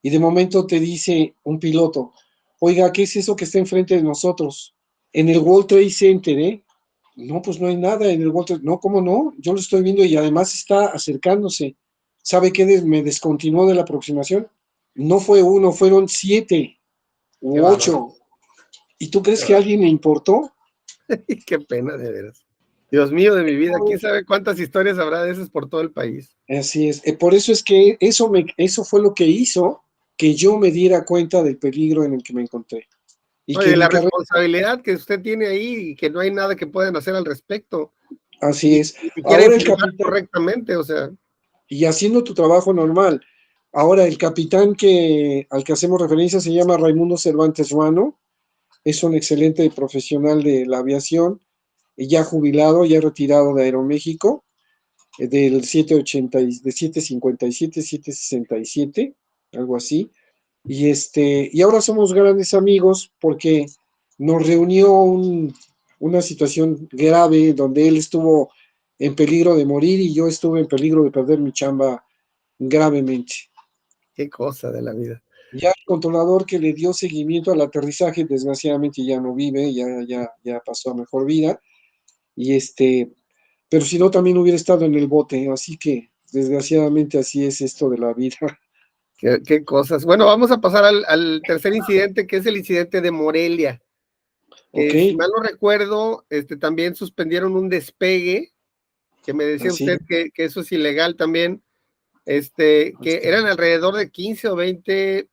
y de momento te dice un piloto, oiga, ¿qué es eso que está enfrente de nosotros? En el World Trade Center, ¿eh? No, pues no hay nada en el World Trade. No, ¿cómo no? Yo lo estoy viendo y además está acercándose. ¿Sabe qué me descontinuó de la aproximación? No fue uno, fueron 7 Qué u bárbaro. 8. ¿Y tú crees Qué que a bárbaro. alguien le importó? Qué pena, de veras. Dios mío de mi vida, quién sabe cuántas historias habrá de esas por todo el país. Así es. Por eso es que eso fue lo que hizo que yo me diera cuenta del peligro en el que me encontré. Y que Oye, mi la carrera, responsabilidad que usted tiene ahí y que no hay nada que puedan hacer al respecto. así Y es. ni siquiera Ahora el informar capitán, correctamente, o sea, y haciendo tu trabajo normal. Ahora el capitán al que hacemos referencia se llama Raimundo Cervantes Ruano. Es un excelente profesional de la aviación, ya jubilado, ya retirado de Aeroméxico, del 780, de 757, 767, algo así. Y ahora somos grandes amigos porque nos reunió una situación grave donde él estuvo en peligro de morir y yo estuve en peligro de perder mi chamba gravemente. qué cosa de la vida. Ya el controlador que le dio seguimiento al aterrizaje, desgraciadamente ya no vive, ya pasó a mejor vida. Y pero si no, también hubiera estado en el bote. Así que, desgraciadamente, así es esto de la vida. Qué cosas. Bueno, vamos a pasar al tercer incidente, que es el incidente de Morelia, ¿Ok? que si mal no recuerdo, también suspendieron un despegue, que me decía Así, usted que eso es ilegal también, que eran alrededor de 15 o 20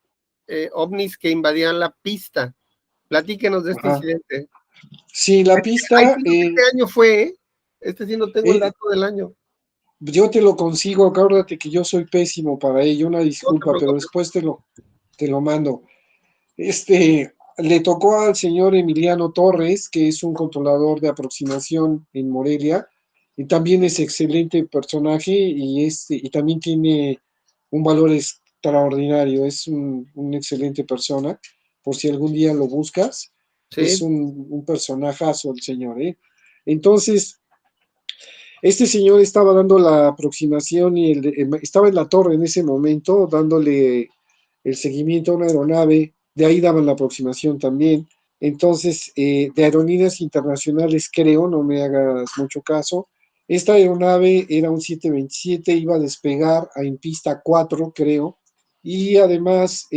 ovnis que invadían la pista. Platíquenos de este ajá. incidente. Sí, la Ay, pista, sí, no sé qué año fue, ¿eh? Sí no tengo el eh, dato del año. yo te lo consigo, acuérdate que yo soy pésimo para ello, una No te disculpa, pero preocupes. después te lo mando. Le tocó al señor Emiliano Torres, que es un controlador de aproximación en Morelia, y también es excelente personaje y también tiene un valor extraordinario, es un excelente persona, por si algún día lo buscas, es Sí, un personajazo el señor, ¿eh? Entonces, este señor estaba dando la aproximación y estaba en la torre en ese momento, dándole el seguimiento a una aeronave, de ahí daban la aproximación también. Entonces, de aerolíneas internacionales, creo, no me hagas mucho caso. Esta aeronave era un 727, iba a despegar en pista 4, creo. Y además,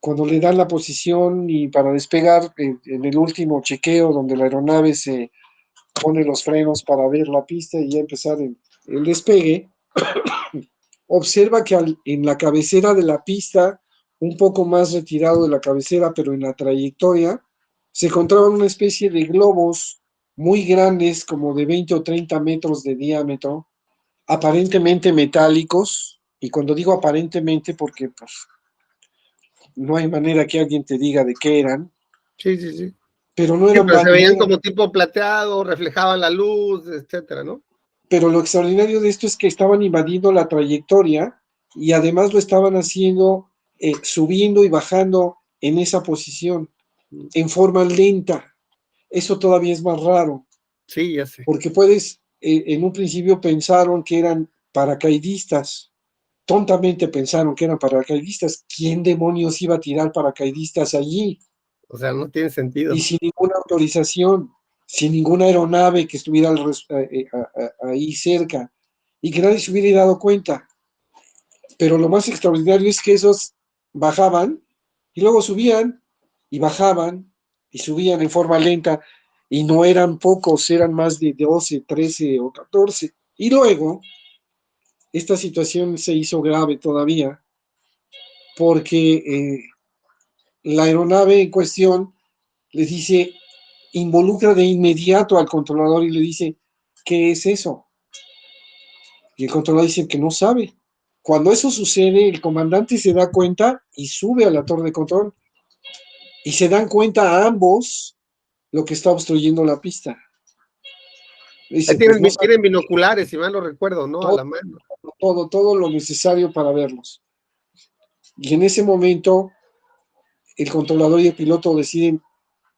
cuando le dan la posición y para despegar, en el último chequeo donde la aeronave se pone los frenos para ver la pista y ya empezar el despegue, observa que en la cabecera de la pista, un poco más retirado de la cabecera, pero en la trayectoria, se encontraban una especie de globos muy grandes, como de 20 o 30 metros de diámetro, aparentemente metálicos, y cuando digo aparentemente, porque pues, no hay manera que alguien te diga de qué eran, sí, sí, sí. pero no Sí, eran, pero se no veían eran. como tipo plateado, reflejaban la luz, etcétera, ¿no? Pero lo extraordinario de esto es que estaban invadiendo la trayectoria y además lo estaban haciendo subiendo y bajando en esa posición, en forma lenta. Eso todavía es más raro, Sí, ya sé. porque en un principio pensaron que eran paracaidistas, tontamente pensaron que eran paracaidistas. ¿Quién demonios iba a tirar paracaidistas allí? O sea, no tiene Y sentido. sin ninguna autorización, sin ninguna aeronave que estuviera ahí cerca y que nadie se hubiera dado cuenta. Pero lo más extraordinario es que esos bajaban y luego subían y bajaban y subían en forma lenta y no eran pocos, eran más de 12, 13 o 14. Y luego esta situación se hizo grave todavía porque la aeronave en cuestión les dice, involucra de inmediato al controlador y le dice, ¿qué es eso? Y el controlador dice que no sabe. Cuando eso sucede, el comandante se da cuenta y sube a la torre de control. Y se dan cuenta a ambos lo que está obstruyendo la pista. Ahí Dice, pues tienen, no sabe tienen binoculares, si mal no recuerdo, ¿no? A todo, la mano. todo lo necesario para verlos. Y en ese momento, el controlador y el piloto deciden,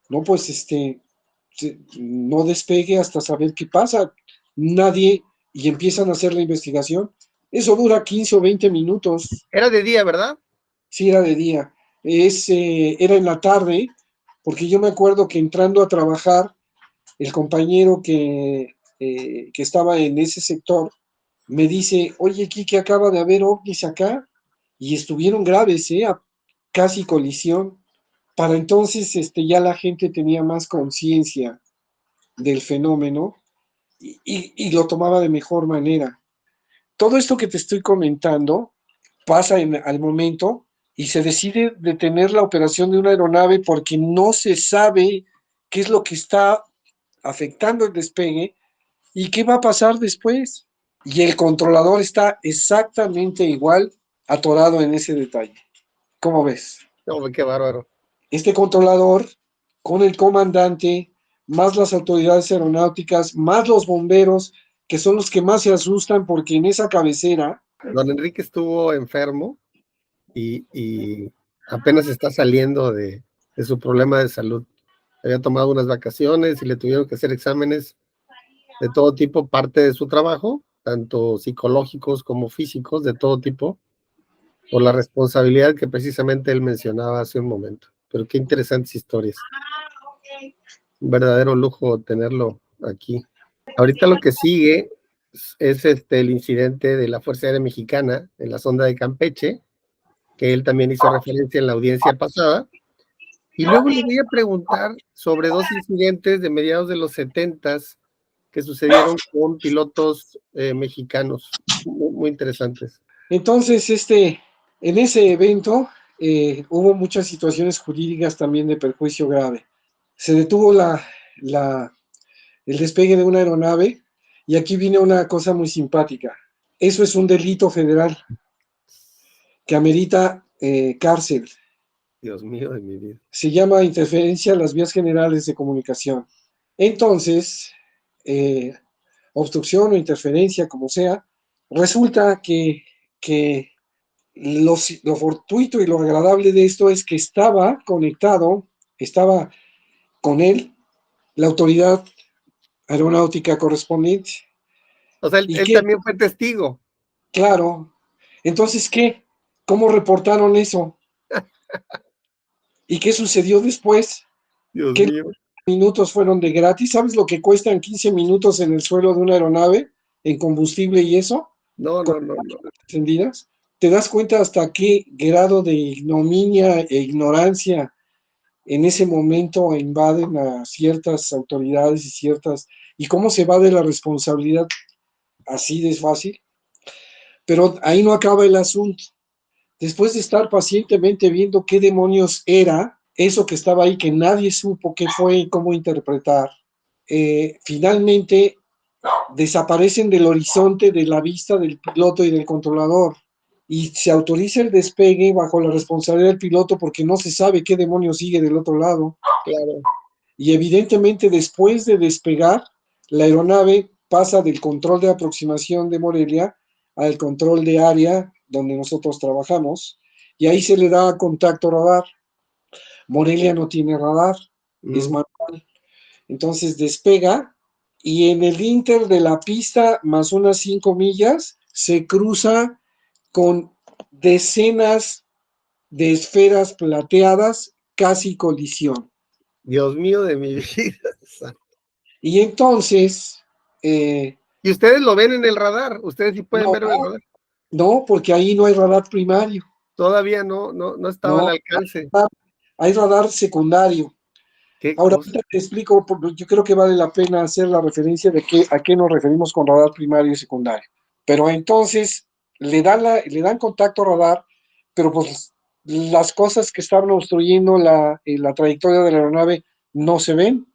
no, pues no despegue hasta saber qué pasa. Nadie, y empiezan a hacer la investigación. Eso dura 15 o 20 minutos. Era de día, ¿verdad? Sí, era de día. Era en la tarde, porque yo me acuerdo que entrando a trabajar, el compañero que estaba en ese sector me dice, oye, Kike, acaba de haber ovnis acá, y estuvieron graves, casi colisión. Para entonces ya la gente tenía más conciencia del fenómeno y lo tomaba de mejor manera. Todo esto que te estoy comentando pasa al momento y se decide detener la operación de una aeronave porque no se sabe qué es lo que está afectando el despegue y qué va a pasar después. Y el controlador está exactamente igual atorado en ese detalle. ¿Cómo ves? No, qué bárbaro. Este controlador con el comandante, más las autoridades aeronáuticas, más los bomberos, que son los que más se asustan porque en esa cabecera. Don Enrique estuvo enfermo y apenas está saliendo de su problema de salud. Había tomado unas vacaciones y le tuvieron que hacer exámenes de todo tipo, parte de su trabajo, tanto psicológicos como físicos, de todo tipo, por la responsabilidad que precisamente él mencionaba hace un momento. Pero qué interesantes historias. Un verdadero lujo tenerlo aquí. Ahorita lo que sigue es el incidente de la Fuerza Aérea Mexicana en la sonda de Campeche, que él también hizo referencia en la audiencia pasada. Y luego le voy a preguntar sobre dos incidentes de mediados de los 70s que sucedieron con pilotos mexicanos, muy interesantes. Entonces, en ese evento hubo muchas situaciones jurídicas también de perjuicio grave. Se detuvo el despegue de una aeronave y aquí viene una cosa muy simpática. Eso es un delito federal que amerita cárcel. Dios mío de mi vida. Se llama interferencia a las vías generales de comunicación. Entonces, obstrucción o interferencia, como sea, resulta que lo fortuito y lo agradable de esto es que estaba conectado, estaba con él la autoridad aeronáutica correspondiente. O sea, ¿Y él qué? también fue testigo. Claro. Entonces, ¿qué? ¿Cómo reportaron eso? ¿Y qué sucedió después? Dios ¿Qué mío. minutos fueron de gratis? ¿Sabes lo que cuestan 15 minutos en el suelo de una aeronave en combustible y eso? No, Con no, no, no. encendidas. ¿Te das cuenta hasta qué grado de ignominia e ignorancia en ese momento invaden a ciertas autoridades y cómo se va de la responsabilidad así de fácil? Pero ahí no acaba el asunto. Después de estar pacientemente viendo qué demonios era eso que estaba ahí, que nadie supo qué fue y cómo interpretar, finalmente desaparecen del horizonte de la vista del piloto y del controlador. Y se autoriza el despegue bajo la responsabilidad del piloto porque no se sabe qué demonio sigue del otro lado. Claro. Y evidentemente después de despegar, la aeronave pasa del control de aproximación de Morelia al control de área donde nosotros trabajamos y ahí se le da contacto radar. Morelia no tiene radar, es manual. Entonces despega y en el inter de la pista más unas 5 millas se cruza con decenas de esferas plateadas, casi colisión. Dios mío de mi vida. Y entonces, Y ustedes lo ven en el radar, ustedes sí pueden no, ver en el radar. no, porque ahí no hay radar primario, Todavía no estaba al no, alcance. hay radar secundario. Qué Ahora cosa. te explico, yo creo que vale la pena hacer la referencia de a qué nos referimos con radar primario y secundario. Pero entonces le dan contacto radar, pero pues las cosas que estaban obstruyendo la trayectoria de la aeronave no se ven.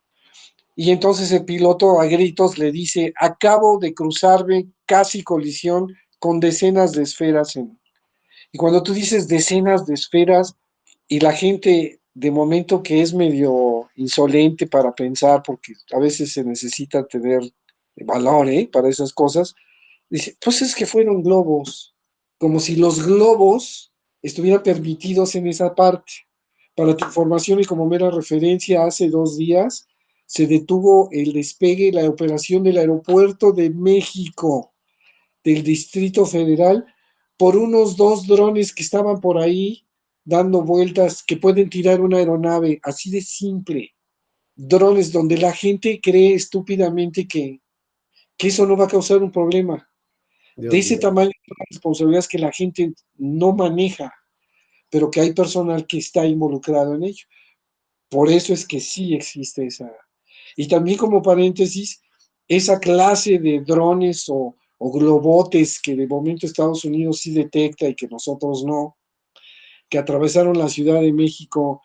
Y entonces el piloto a gritos le dice, acabo de cruzarme casi colisión con decenas de esferas. Y cuando tú dices decenas de esferas y la gente de momento que es medio insolente para pensar, porque a veces se necesita tener valor, para esas cosas, dice, pues es que fueron globos, como si los globos estuvieran permitidos en esa parte. Para tu información y como mera referencia, hace 2 días se detuvo el despegue y la operación del aeropuerto de México, del Distrito Federal, por unos 2 drones que estaban por ahí dando vueltas, que pueden tirar una aeronave, así de simple. Drones donde la gente cree estúpidamente que eso no va a causar un problema. De Dios ese mío. tamaño de responsabilidades que la gente no maneja, pero que hay personal que está involucrado en ello. Por eso es que sí existe esa. Y también como paréntesis, esa clase de drones o globotes que de momento Estados Unidos sí detecta y que nosotros no, que atravesaron la Ciudad de México,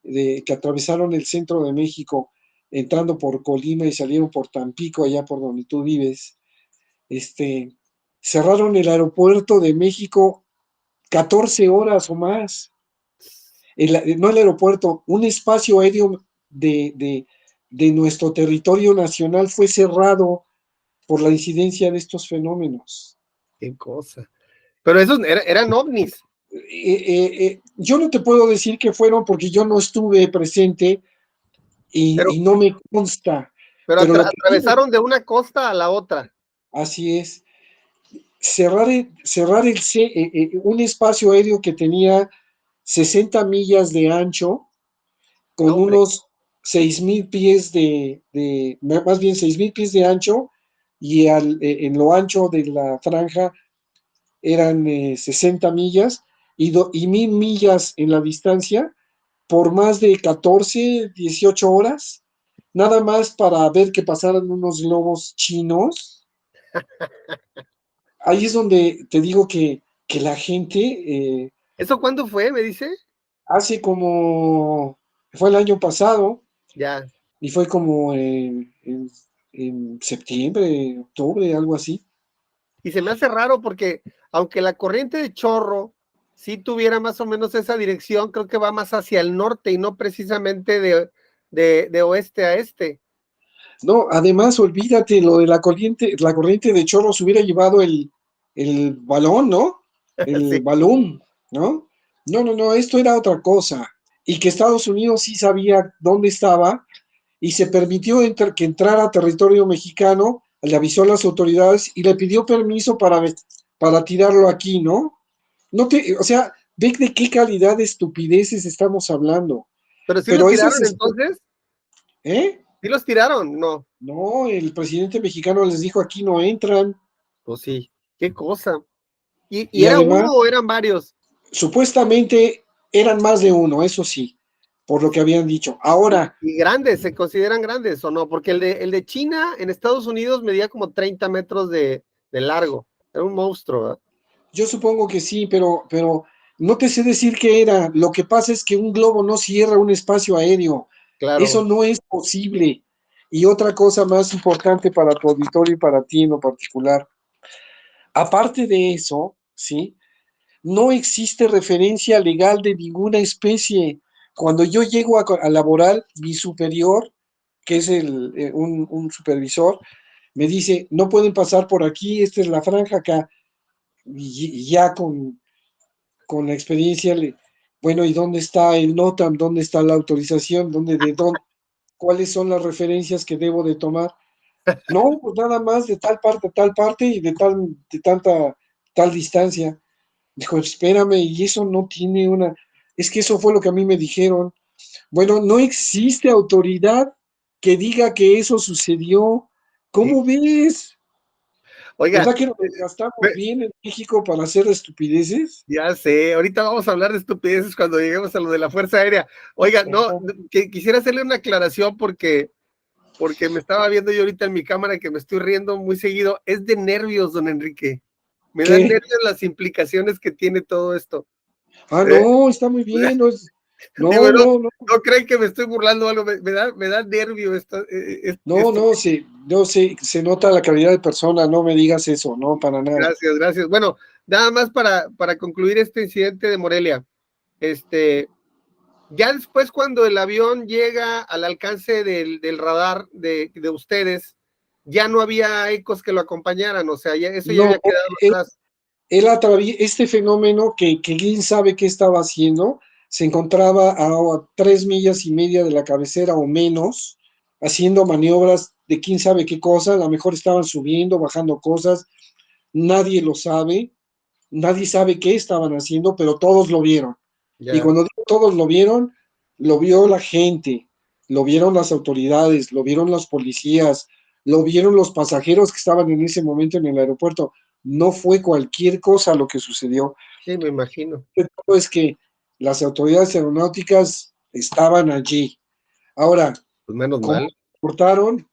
que atravesaron el centro de México, entrando por Colima y salieron por Tampico, allá por donde tú vives, cerraron el aeropuerto de México 14 horas o más. No el aeropuerto, un espacio aéreo de nuestro territorio nacional fue cerrado por la incidencia de estos fenómenos. Qué cosa. Pero esos eran ovnis. Yo no te puedo decir que fueron porque yo no estuve presente Pero, y no me consta, pero pero lo que digo, atravesaron de una costa a la otra. así es, cerrar un espacio aéreo que tenía 60 millas de ancho No, con hombre, unos 6,000 pies más bien 6,000 pies de ancho, y en lo ancho de la franja eran 60 millas y 1,000 millas en la distancia por más de 14, 18 horas, nada más para ver que pasaran unos globos chinos. Ahí es donde te digo que la gente ¿eso cuándo fue? Me dice. fue el año pasado, Ya. y fue como en septiembre, octubre, algo así. Y se me hace raro porque, aunque la corriente de chorro sí tuviera más o menos esa dirección, creo que va más hacia el norte y no precisamente de oeste a este. No, además, olvídate lo de la corriente de chorros hubiera llevado el balón, ¿no? El Sí. balón, ¿no? No, no, no, esto era otra cosa. Y que Estados Unidos sí sabía dónde estaba y se permitió que entrara a territorio mexicano, le avisó a las autoridades y le pidió permiso para tirarlo aquí, ¿no? O sea, ve de qué calidad de estupideces estamos hablando. Pero sí los Pero eso es, tiraron entonces. ¿eh? Sí los tiraron, no. No, el presidente mexicano les dijo aquí no entran. Pues sí, qué cosa. ¿Y Y era uno además, o eran varios? supuestamente eran más de uno, eso sí, por lo que habían dicho. Ahora, Y grandes, ¿se consideran grandes o no? Porque el de China en Estados Unidos medía como 30 metros de largo. Era un monstruo, ¿verdad? yo supongo que sí, pero no te sé decir qué era. Lo que pasa es que un globo no cierra un espacio aéreo. Eso Claro. no es posible. Y otra cosa más importante para tu auditorio y para ti en lo particular. Aparte de eso, ¿sí? No existe referencia legal de ninguna especie. Cuando yo llego a laborar, mi superior, que es un supervisor, me dice, no pueden pasar por aquí, esta es la franja acá. Y ya con la experiencia, bueno, ¿y dónde está el NOTAM? ¿Dónde está la autorización? ¿Cuáles son las referencias que debo de tomar? No, pues nada más de tal parte y de tal distancia. Dijo, espérame, y eso no tiene es que eso fue lo que a mí me dijeron. Bueno, no existe autoridad que diga que eso sucedió. Sí. ¿Cómo ves? Oiga, ¿Verdad que nos gastamos ve- bien en México para hacer estupideces? ya sé, ahorita vamos a hablar de estupideces cuando lleguemos a lo de la Fuerza Aérea. Oiga, no, Ajá. quisiera hacerle una aclaración porque me estaba viendo yo ahorita en mi cámara que me estoy riendo muy seguido. Es de nervios, don Enrique. Me dan ¿Qué? nervios las implicaciones que tiene todo esto. Ah, ¿Eh? no, está muy O sea, bien. No, No, Digo, no, no. no creen que me estoy burlando o algo, me da nervio No, no, sí, no, sí, se nota la calidad de persona, no me digas eso, no, para nada. Gracias, gracias. Bueno, nada más para concluir este incidente de Morelia. Ya después cuando el avión llega al alcance del radar de ustedes, ya no había ecos que lo acompañaran, o sea, eso ya No, había quedado atrás. este fenómeno que quién sabe qué estaba haciendo, se encontraba a 3 millas y media de la cabecera o menos, haciendo maniobras de quién sabe qué cosa, a lo mejor estaban subiendo, bajando cosas, nadie lo sabe, nadie sabe qué estaban haciendo, pero todos lo vieron. Y Ya, cuando digo todos lo vieron, lo vio la gente, lo vieron las autoridades, lo vieron los policías, lo vieron los pasajeros que estaban en ese momento en el aeropuerto. No fue cualquier cosa lo que sucedió. sí, me imagino. Todo es que las autoridades aeronáuticas estaban allí. Ahora, Pues menos ¿cómo mal. se portaron?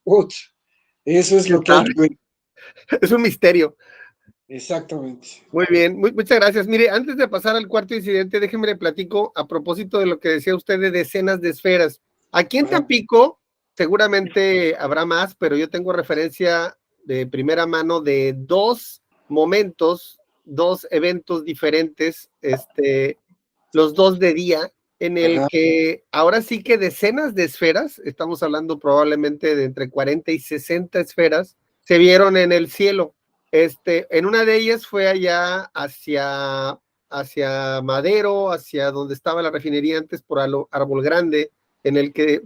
Eso es ¿Quién lo que hay sabe? que ver. Es un misterio. Exactamente. Muy bien, muchas gracias. Mire, antes de pasar al cuarto incidente, déjenme le platico a propósito de lo que decía usted de decenas de esferas. Aquí en Ajá. Tampico, seguramente habrá más, pero yo tengo referencia de primera mano de dos momentos, dos eventos diferentes, los dos de día, en el Ajá. que ahora sí que decenas de esferas, estamos hablando probablemente de entre 40 y 60 esferas, se vieron en el cielo. En una de ellas fue allá hacia Madero, hacia donde estaba la refinería antes por Árbol Grande, en el que,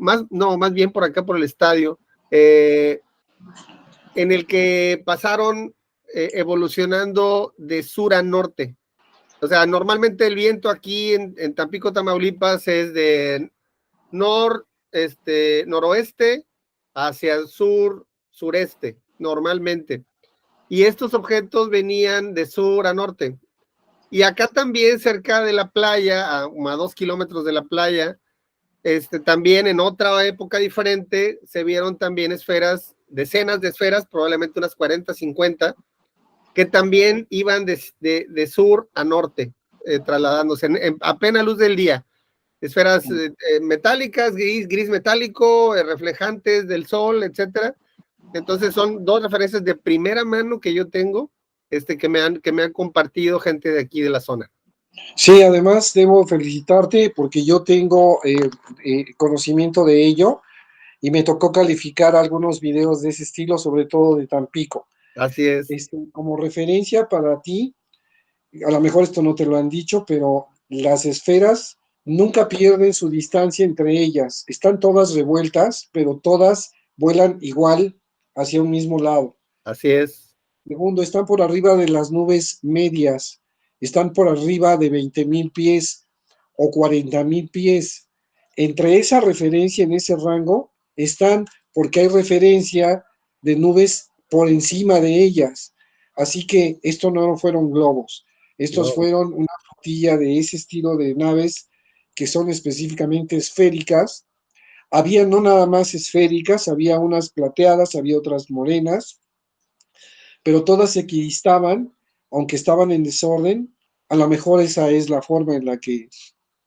más bien por acá por el estadio, en el que pasaron evolucionando de sur a norte. O sea, normalmente el viento aquí en Tampico, Tamaulipas, es de noroeste hacia el sur, sureste, normalmente. Y estos objetos venían de sur a norte. Y acá también, cerca de la playa, a 2 kilómetros de la playa, también en otra época diferente, se vieron también esferas, decenas de esferas, probablemente unas 40, 50, que también iban de sur a norte, trasladándose a plena luz del día. Esferas metálicas, gris metálico, reflejantes del sol, etcétera. Entonces son dos referencias de primera mano que yo tengo, que me han compartido gente de aquí de la zona. Sí, además debo felicitarte porque yo tengo conocimiento de ello y me tocó calificar algunos videos de ese estilo, sobre todo de Tampico. Así es. Como referencia para ti, a lo mejor esto no te lo han dicho, pero las esferas nunca pierden su distancia entre ellas. Están todas revueltas, pero todas vuelan igual hacia un mismo lado. Así es. Segundo, están por arriba de las nubes medias, están por arriba de 20,000 pies o 40,000 pies. Entre esa referencia en ese rango están porque hay referencia de nubes por encima de ellas. Así que esto no fueron globos, estos No, fueron una flotilla de ese estilo de naves que son específicamente esféricas. Había no nada más esféricas, había unas plateadas, había otras morenas, pero todas se equidistaban, aunque estaban en desorden. A lo mejor esa es la forma en la que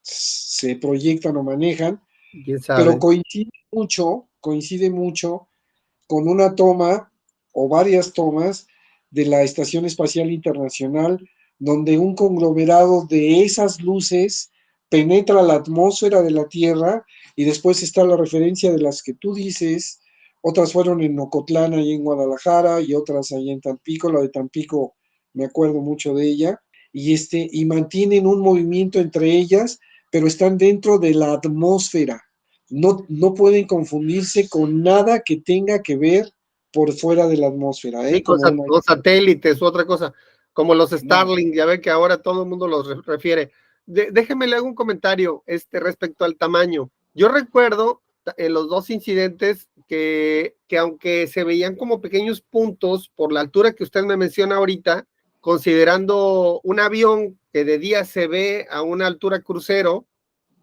se proyectan o manejan, quién pero sabe. coincide mucho con una toma o varias tomas de la Estación Espacial Internacional, donde un conglomerado de esas luces penetra la atmósfera de la Tierra y después está la referencia de las que tú dices. Otras fueron en Ocotlán, ahí en Guadalajara, y otras ahí en Tampico. La de Tampico me acuerdo mucho de ella. Y mantienen un movimiento entre ellas, pero están dentro de la atmósfera. No pueden confundirse con nada que tenga que ver por fuera de la atmósfera, Sí, como una... los satélites u otra cosa, como los No. Starlink, ya ve que ahora todo el mundo los refiere. Déjeme le hago un comentario respecto al tamaño. Yo recuerdo en los dos incidentes que aunque se veían como pequeños puntos por la altura que usted me menciona ahorita, considerando un avión que de día se ve a una altura crucero,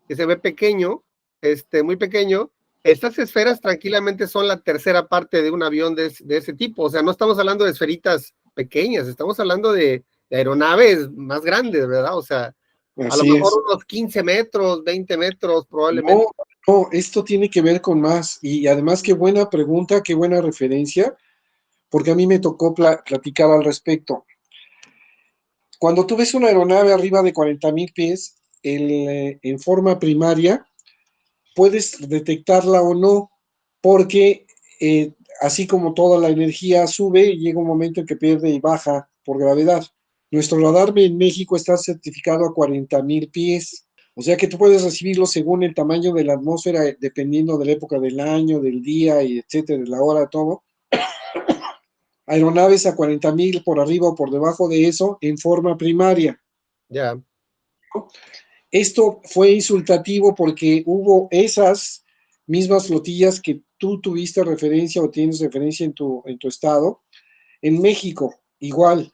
que se ve pequeño, muy pequeño, estas esferas tranquilamente son la tercera parte de un avión de ese tipo. O sea, no estamos hablando de esferitas pequeñas, estamos hablando de aeronaves más grandes, ¿verdad? O sea, A lo Así mejor es. unos 15 metros, 20 metros probablemente. No, no, esto tiene que ver con más. Y además, qué buena pregunta, qué buena referencia, porque a mí me tocó platicar al respecto. Cuando tú ves una aeronave arriba de 40,000 pies, en forma primaria, puedes detectarla o no, porque así como toda la energía sube, llega un momento en que pierde y baja por gravedad. Nuestro radar en México está certificado a 40,000 pies, o sea que tú puedes recibirlo según el tamaño de la atmósfera, dependiendo de la época del año, del día, y etcétera, de la hora, todo. Aeronaves a 40,000 por arriba o por debajo de eso en forma primaria. Ya. Esto fue insultativo porque hubo esas mismas flotillas que tú tuviste referencia o tienes referencia en tu estado, en México, igual.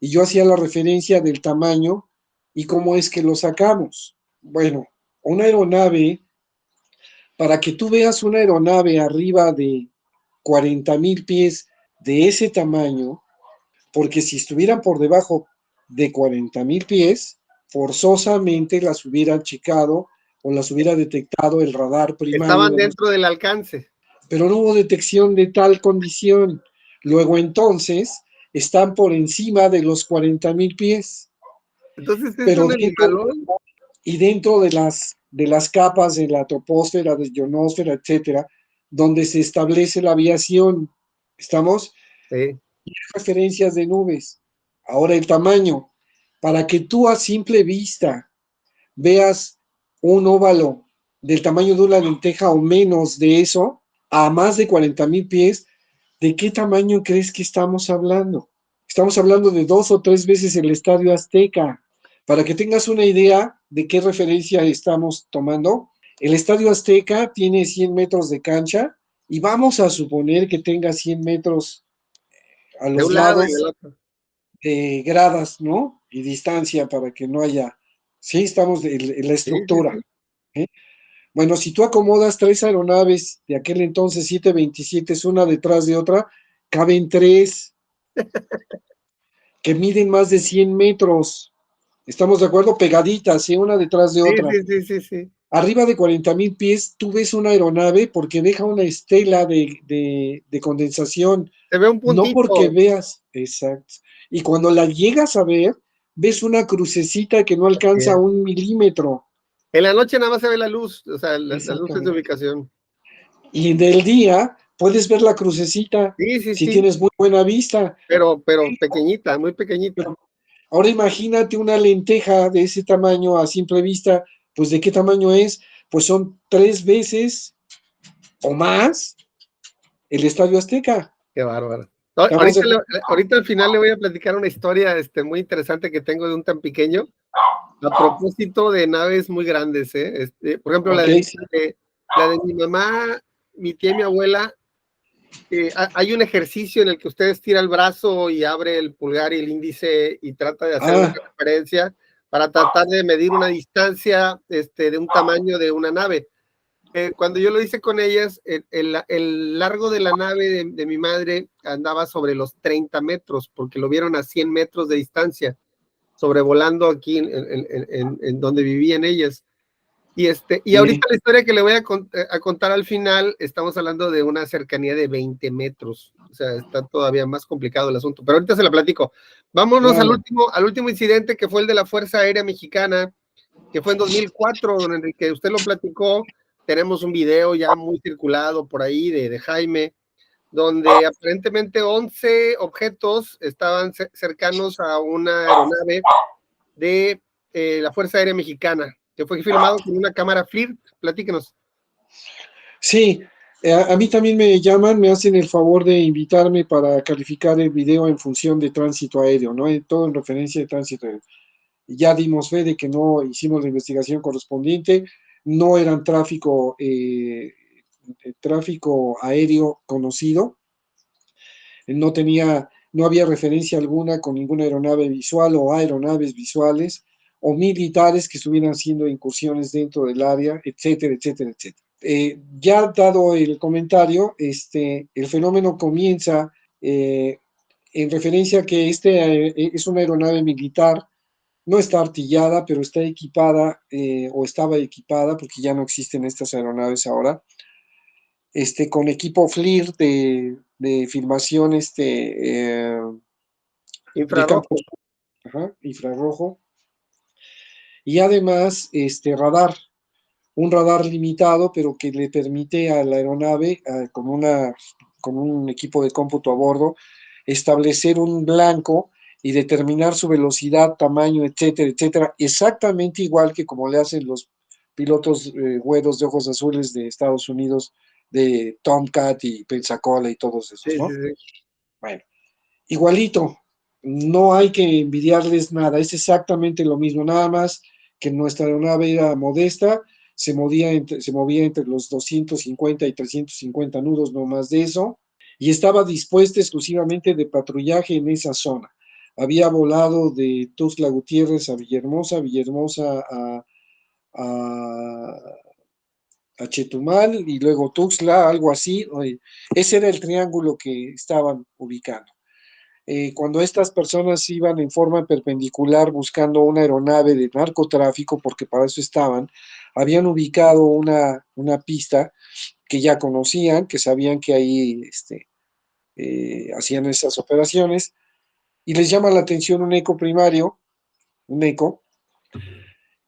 Y yo hacía la referencia del tamaño y cómo es que lo sacamos. Bueno, una aeronave, para que tú veas una aeronave arriba de 40,000 pies de ese tamaño, porque si estuvieran por debajo de 40,000 pies, forzosamente las hubiera checado o las hubiera detectado el radar primario Estaban de dentro del alcance. pero no hubo detección de tal condición. Luego entonces están por encima de los 40,000 pies, Entonces es pero un dentro, animalón. y dentro de las capas de la troposfera, de ionosfera, etcétera, donde se establece la aviación. ¿Estamos? Sí. Referencias de nubes. Ahora el tamaño. Para que tú a simple vista veas un óvalo del tamaño de una lenteja o menos de eso, a más de 40,000 pies, ¿de qué tamaño crees que estamos hablando? Estamos hablando de 2 o 3 veces el Estadio Azteca. Para que tengas una idea de qué referencia estamos tomando, el Estadio Azteca tiene 100 metros de cancha y vamos a suponer que tenga 100 metros a De los un lado y del lados otro. gradas, ¿no? Y distancia para que no haya, sí, estamos en la Sí, sí, estructura. sí. ¿Eh? Bueno, si tú acomodas 3 aeronaves de aquel entonces 727, una detrás de otra, caben tres que miden más de 100 metros. ¿Estamos de acuerdo? Pegaditas, ¿eh? Una detrás de Sí, otra. sí, sí, sí, sí. Arriba de 40,000 pies, tú ves una aeronave porque deja una estela de condensación, Se ve un no porque puntito. veas, exacto. Y cuando la llegas a ver, ves una crucecita que no Así alcanza es. 1 milímetro. En la noche nada más se ve la luz, o sea, las luces de Exactamente. ubicación. Y del día puedes ver la crucecita Sí, sí, si sí. tienes muy buena vista. Pero pequeñita, muy pequeñita. Pero ahora imagínate una lenteja de ese tamaño a simple vista, pues ¿de qué tamaño es? Pues son 3 veces o más el Estadio Azteca. Qué bárbaro. Estamos de Ahorita, acuerdo. ahorita al final le voy a platicar una historia muy interesante que tengo de un tan pequeño, a propósito de naves muy grandes, ¿eh? Por ejemplo, Ok, sí. la de mi mamá, mi tía y mi abuela, hay un ejercicio en el que usted estira el brazo y abre el pulgar y el índice y trata de hacer una Ah, referencia para tratar de medir una distancia de un tamaño de una nave. Cuando yo lo hice con ellas, el largo de la nave de mi madre andaba sobre los 30 metros, porque lo vieron a 100 metros de distancia, sobrevolando aquí en donde vivían ellas. Y sí. ahorita la historia que le voy a contar al final, estamos hablando de una cercanía de 20 metros. O sea, está todavía más complicado el asunto, pero ahorita se la platico. Vámonos Claro. al último incidente, que fue el de la Fuerza Aérea Mexicana, que fue en 2004, don Enrique, usted lo platicó. Tenemos un video ya muy circulado por ahí de Jaime, donde aparentemente 11 objetos estaban cercanos a una aeronave de la Fuerza Aérea Mexicana, que fue filmado con una cámara FLIR. Platíquenos. Sí, a mí también me llaman, me hacen el favor de invitarme para calificar el video en función de tránsito aéreo, ¿no? Todo en referencia de tránsito aéreo. Ya dimos fe de que no hicimos la investigación correspondiente, no eran tráfico aéreo conocido, no había referencia alguna con ninguna aeronave visual o aeronaves visuales o militares que estuvieran haciendo incursiones dentro del área, etcétera, etcétera, etcétera. Ya dado el comentario, el fenómeno comienza en referencia a que es una aeronave militar no está artillada, pero está equipada, o estaba equipada, porque ya no existen estas aeronaves ahora, con equipo FLIR de filmación de Infrarrojo. campo, ajá, infrarrojo, y además radar, un radar limitado, pero que le permite a la aeronave, con un equipo de cómputo a bordo, establecer un blanco y determinar su velocidad, tamaño, etcétera, etcétera, exactamente igual que como le hacen los pilotos güeros de ojos azules de Estados Unidos, de Tomcat y Pensacola y todos esos, Sí, sí, ¿no? sí. Bueno, igualito, no hay que envidiarles nada, es exactamente lo mismo, nada más que nuestra aeronave era modesta, se movía entre los 250 y 350 nudos, no más de eso, y estaba dispuesta exclusivamente de patrullaje en esa zona. Había volado de Tuxtla Gutiérrez a Villahermosa, Villahermosa a, a Chetumal y luego Tuxtla, algo así. Ese era el triángulo que estaban ubicando. Cuando estas personas iban en forma perpendicular buscando una aeronave de narcotráfico, porque para eso estaban, habían ubicado una pista que ya conocían, que sabían que ahí hacían esas operaciones, y les llama la atención un eco primario, un eco,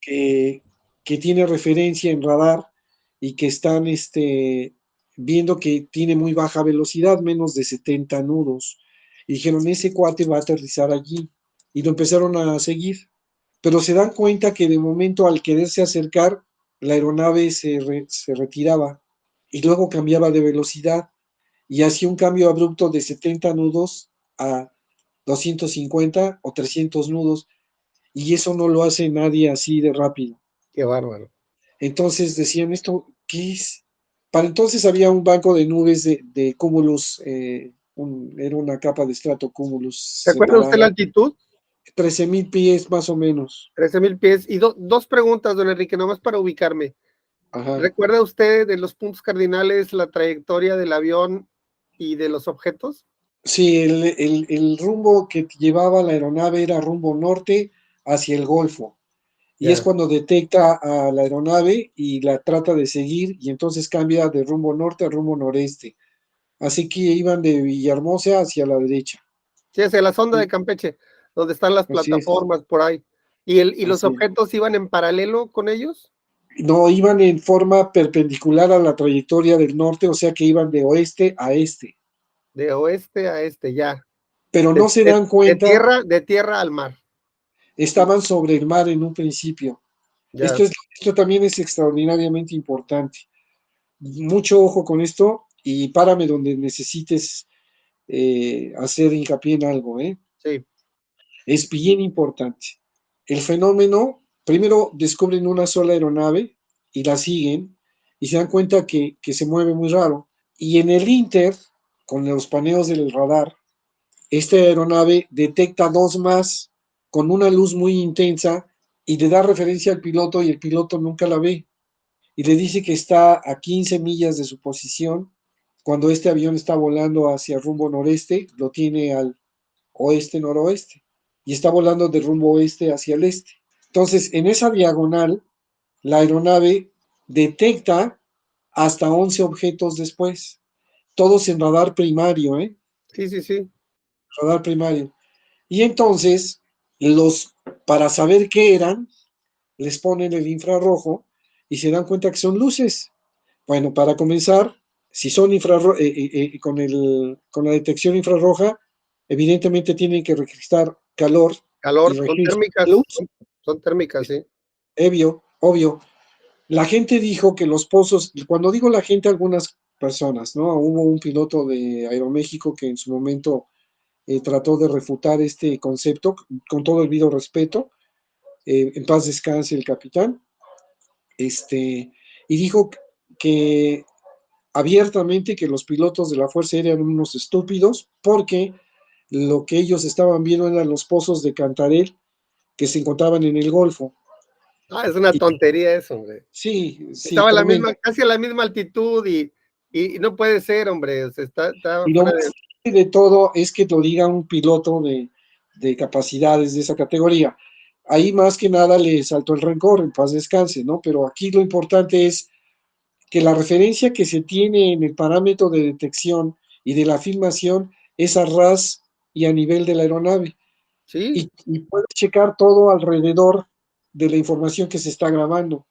que, que tiene referencia en radar y que están viendo que tiene muy baja velocidad, menos de 70 nudos. Y dijeron, ese cuate va a aterrizar allí. Y lo empezaron a seguir. Pero se dan cuenta que de momento al quererse acercar, la aeronave se retiraba y luego cambiaba de velocidad y hacía un cambio abrupto de 70 nudos a 250 o 300 nudos, y eso no lo hace nadie así de rápido. Qué bárbaro. Entonces decían, ¿esto qué es? Para entonces había un banco de nubes de cúmulos, era una capa de estrato cúmulos ¿Se acuerda usted la separada, altitud? 13,000 pies más o menos. 13,000 pies. Y dos preguntas, don Enrique, nomás para ubicarme. Ajá. ¿Recuerda usted de los puntos cardinales la trayectoria del avión y de los objetos? Sí, el rumbo que llevaba la aeronave era rumbo norte hacia el Golfo. Y es Ya. cuando detecta a la aeronave y la trata de seguir y entonces cambia de rumbo norte a rumbo noreste. Así que iban de Villahermosa hacia la derecha. Sí, hacia la sonda de Campeche, donde están las Así es, plataformas por ahí. ¿Y los así es. objetos iban en paralelo con ellos? No, iban en forma perpendicular a la trayectoria del norte, o sea que iban de oeste a este. De oeste a este, ya. Pero De, no se de- dan de cuenta, tierra, de tierra al mar. estaban sobre el mar en un principio. Ya, Esto también es extraordinariamente importante. Mucho ojo con esto y párame donde necesites hacer hincapié en algo, ¿eh? sí. Es bien importante. El fenómeno, primero descubren una sola aeronave y la siguen y se dan cuenta que se mueve muy raro. Y en el Inter, con los paneos del radar, esta aeronave detecta dos más con una luz muy intensa y le da referencia al piloto y el piloto nunca la ve. Y le dice que está a 15 millas de su posición. Cuando este avión está volando hacia rumbo noreste, lo tiene al oeste-noroeste y está volando de rumbo oeste hacia el este. Entonces, en esa diagonal, la aeronave detecta hasta 11 objetos después, todos en radar primario, ¿eh? Sí, sí, sí. Radar primario. Y entonces, para saber qué eran, les ponen el infrarrojo y se dan cuenta que son luces. Bueno, para comenzar, si son con la detección infrarroja, evidentemente tienen que registrar calor y Calor, son registrar térmicas, luz, son térmicas, sí. obvio, obvio. La gente dijo que los pozos, cuando digo la gente, algunas personas, ¿no? Hubo un piloto de Aeroméxico que en su momento trató de refutar este concepto con todo el debido respeto, en paz descanse el capitán, y dijo que abiertamente que los pilotos de la Fuerza Aérea eran unos estúpidos porque lo que ellos estaban viendo eran los pozos de Cantarell que se encontraban en el Golfo. Ah, es una Y, tontería eso, hombre. sí, sí, Estaba a la tremendo. misma, casi a la misma altitud y no puede ser, hombre. O sea, estaba Y lo fuera más de. de todo es que lo diga un piloto de capacidades de esa categoría. ahí más que nada le saltó el rencor, en paz descanse, ¿no? Pero aquí lo importante es que la referencia que se tiene en el parámetro de detección y de la filmación es a ras y a nivel de la aeronave. Sí, Y puedes checar todo alrededor de la información que se está grabando.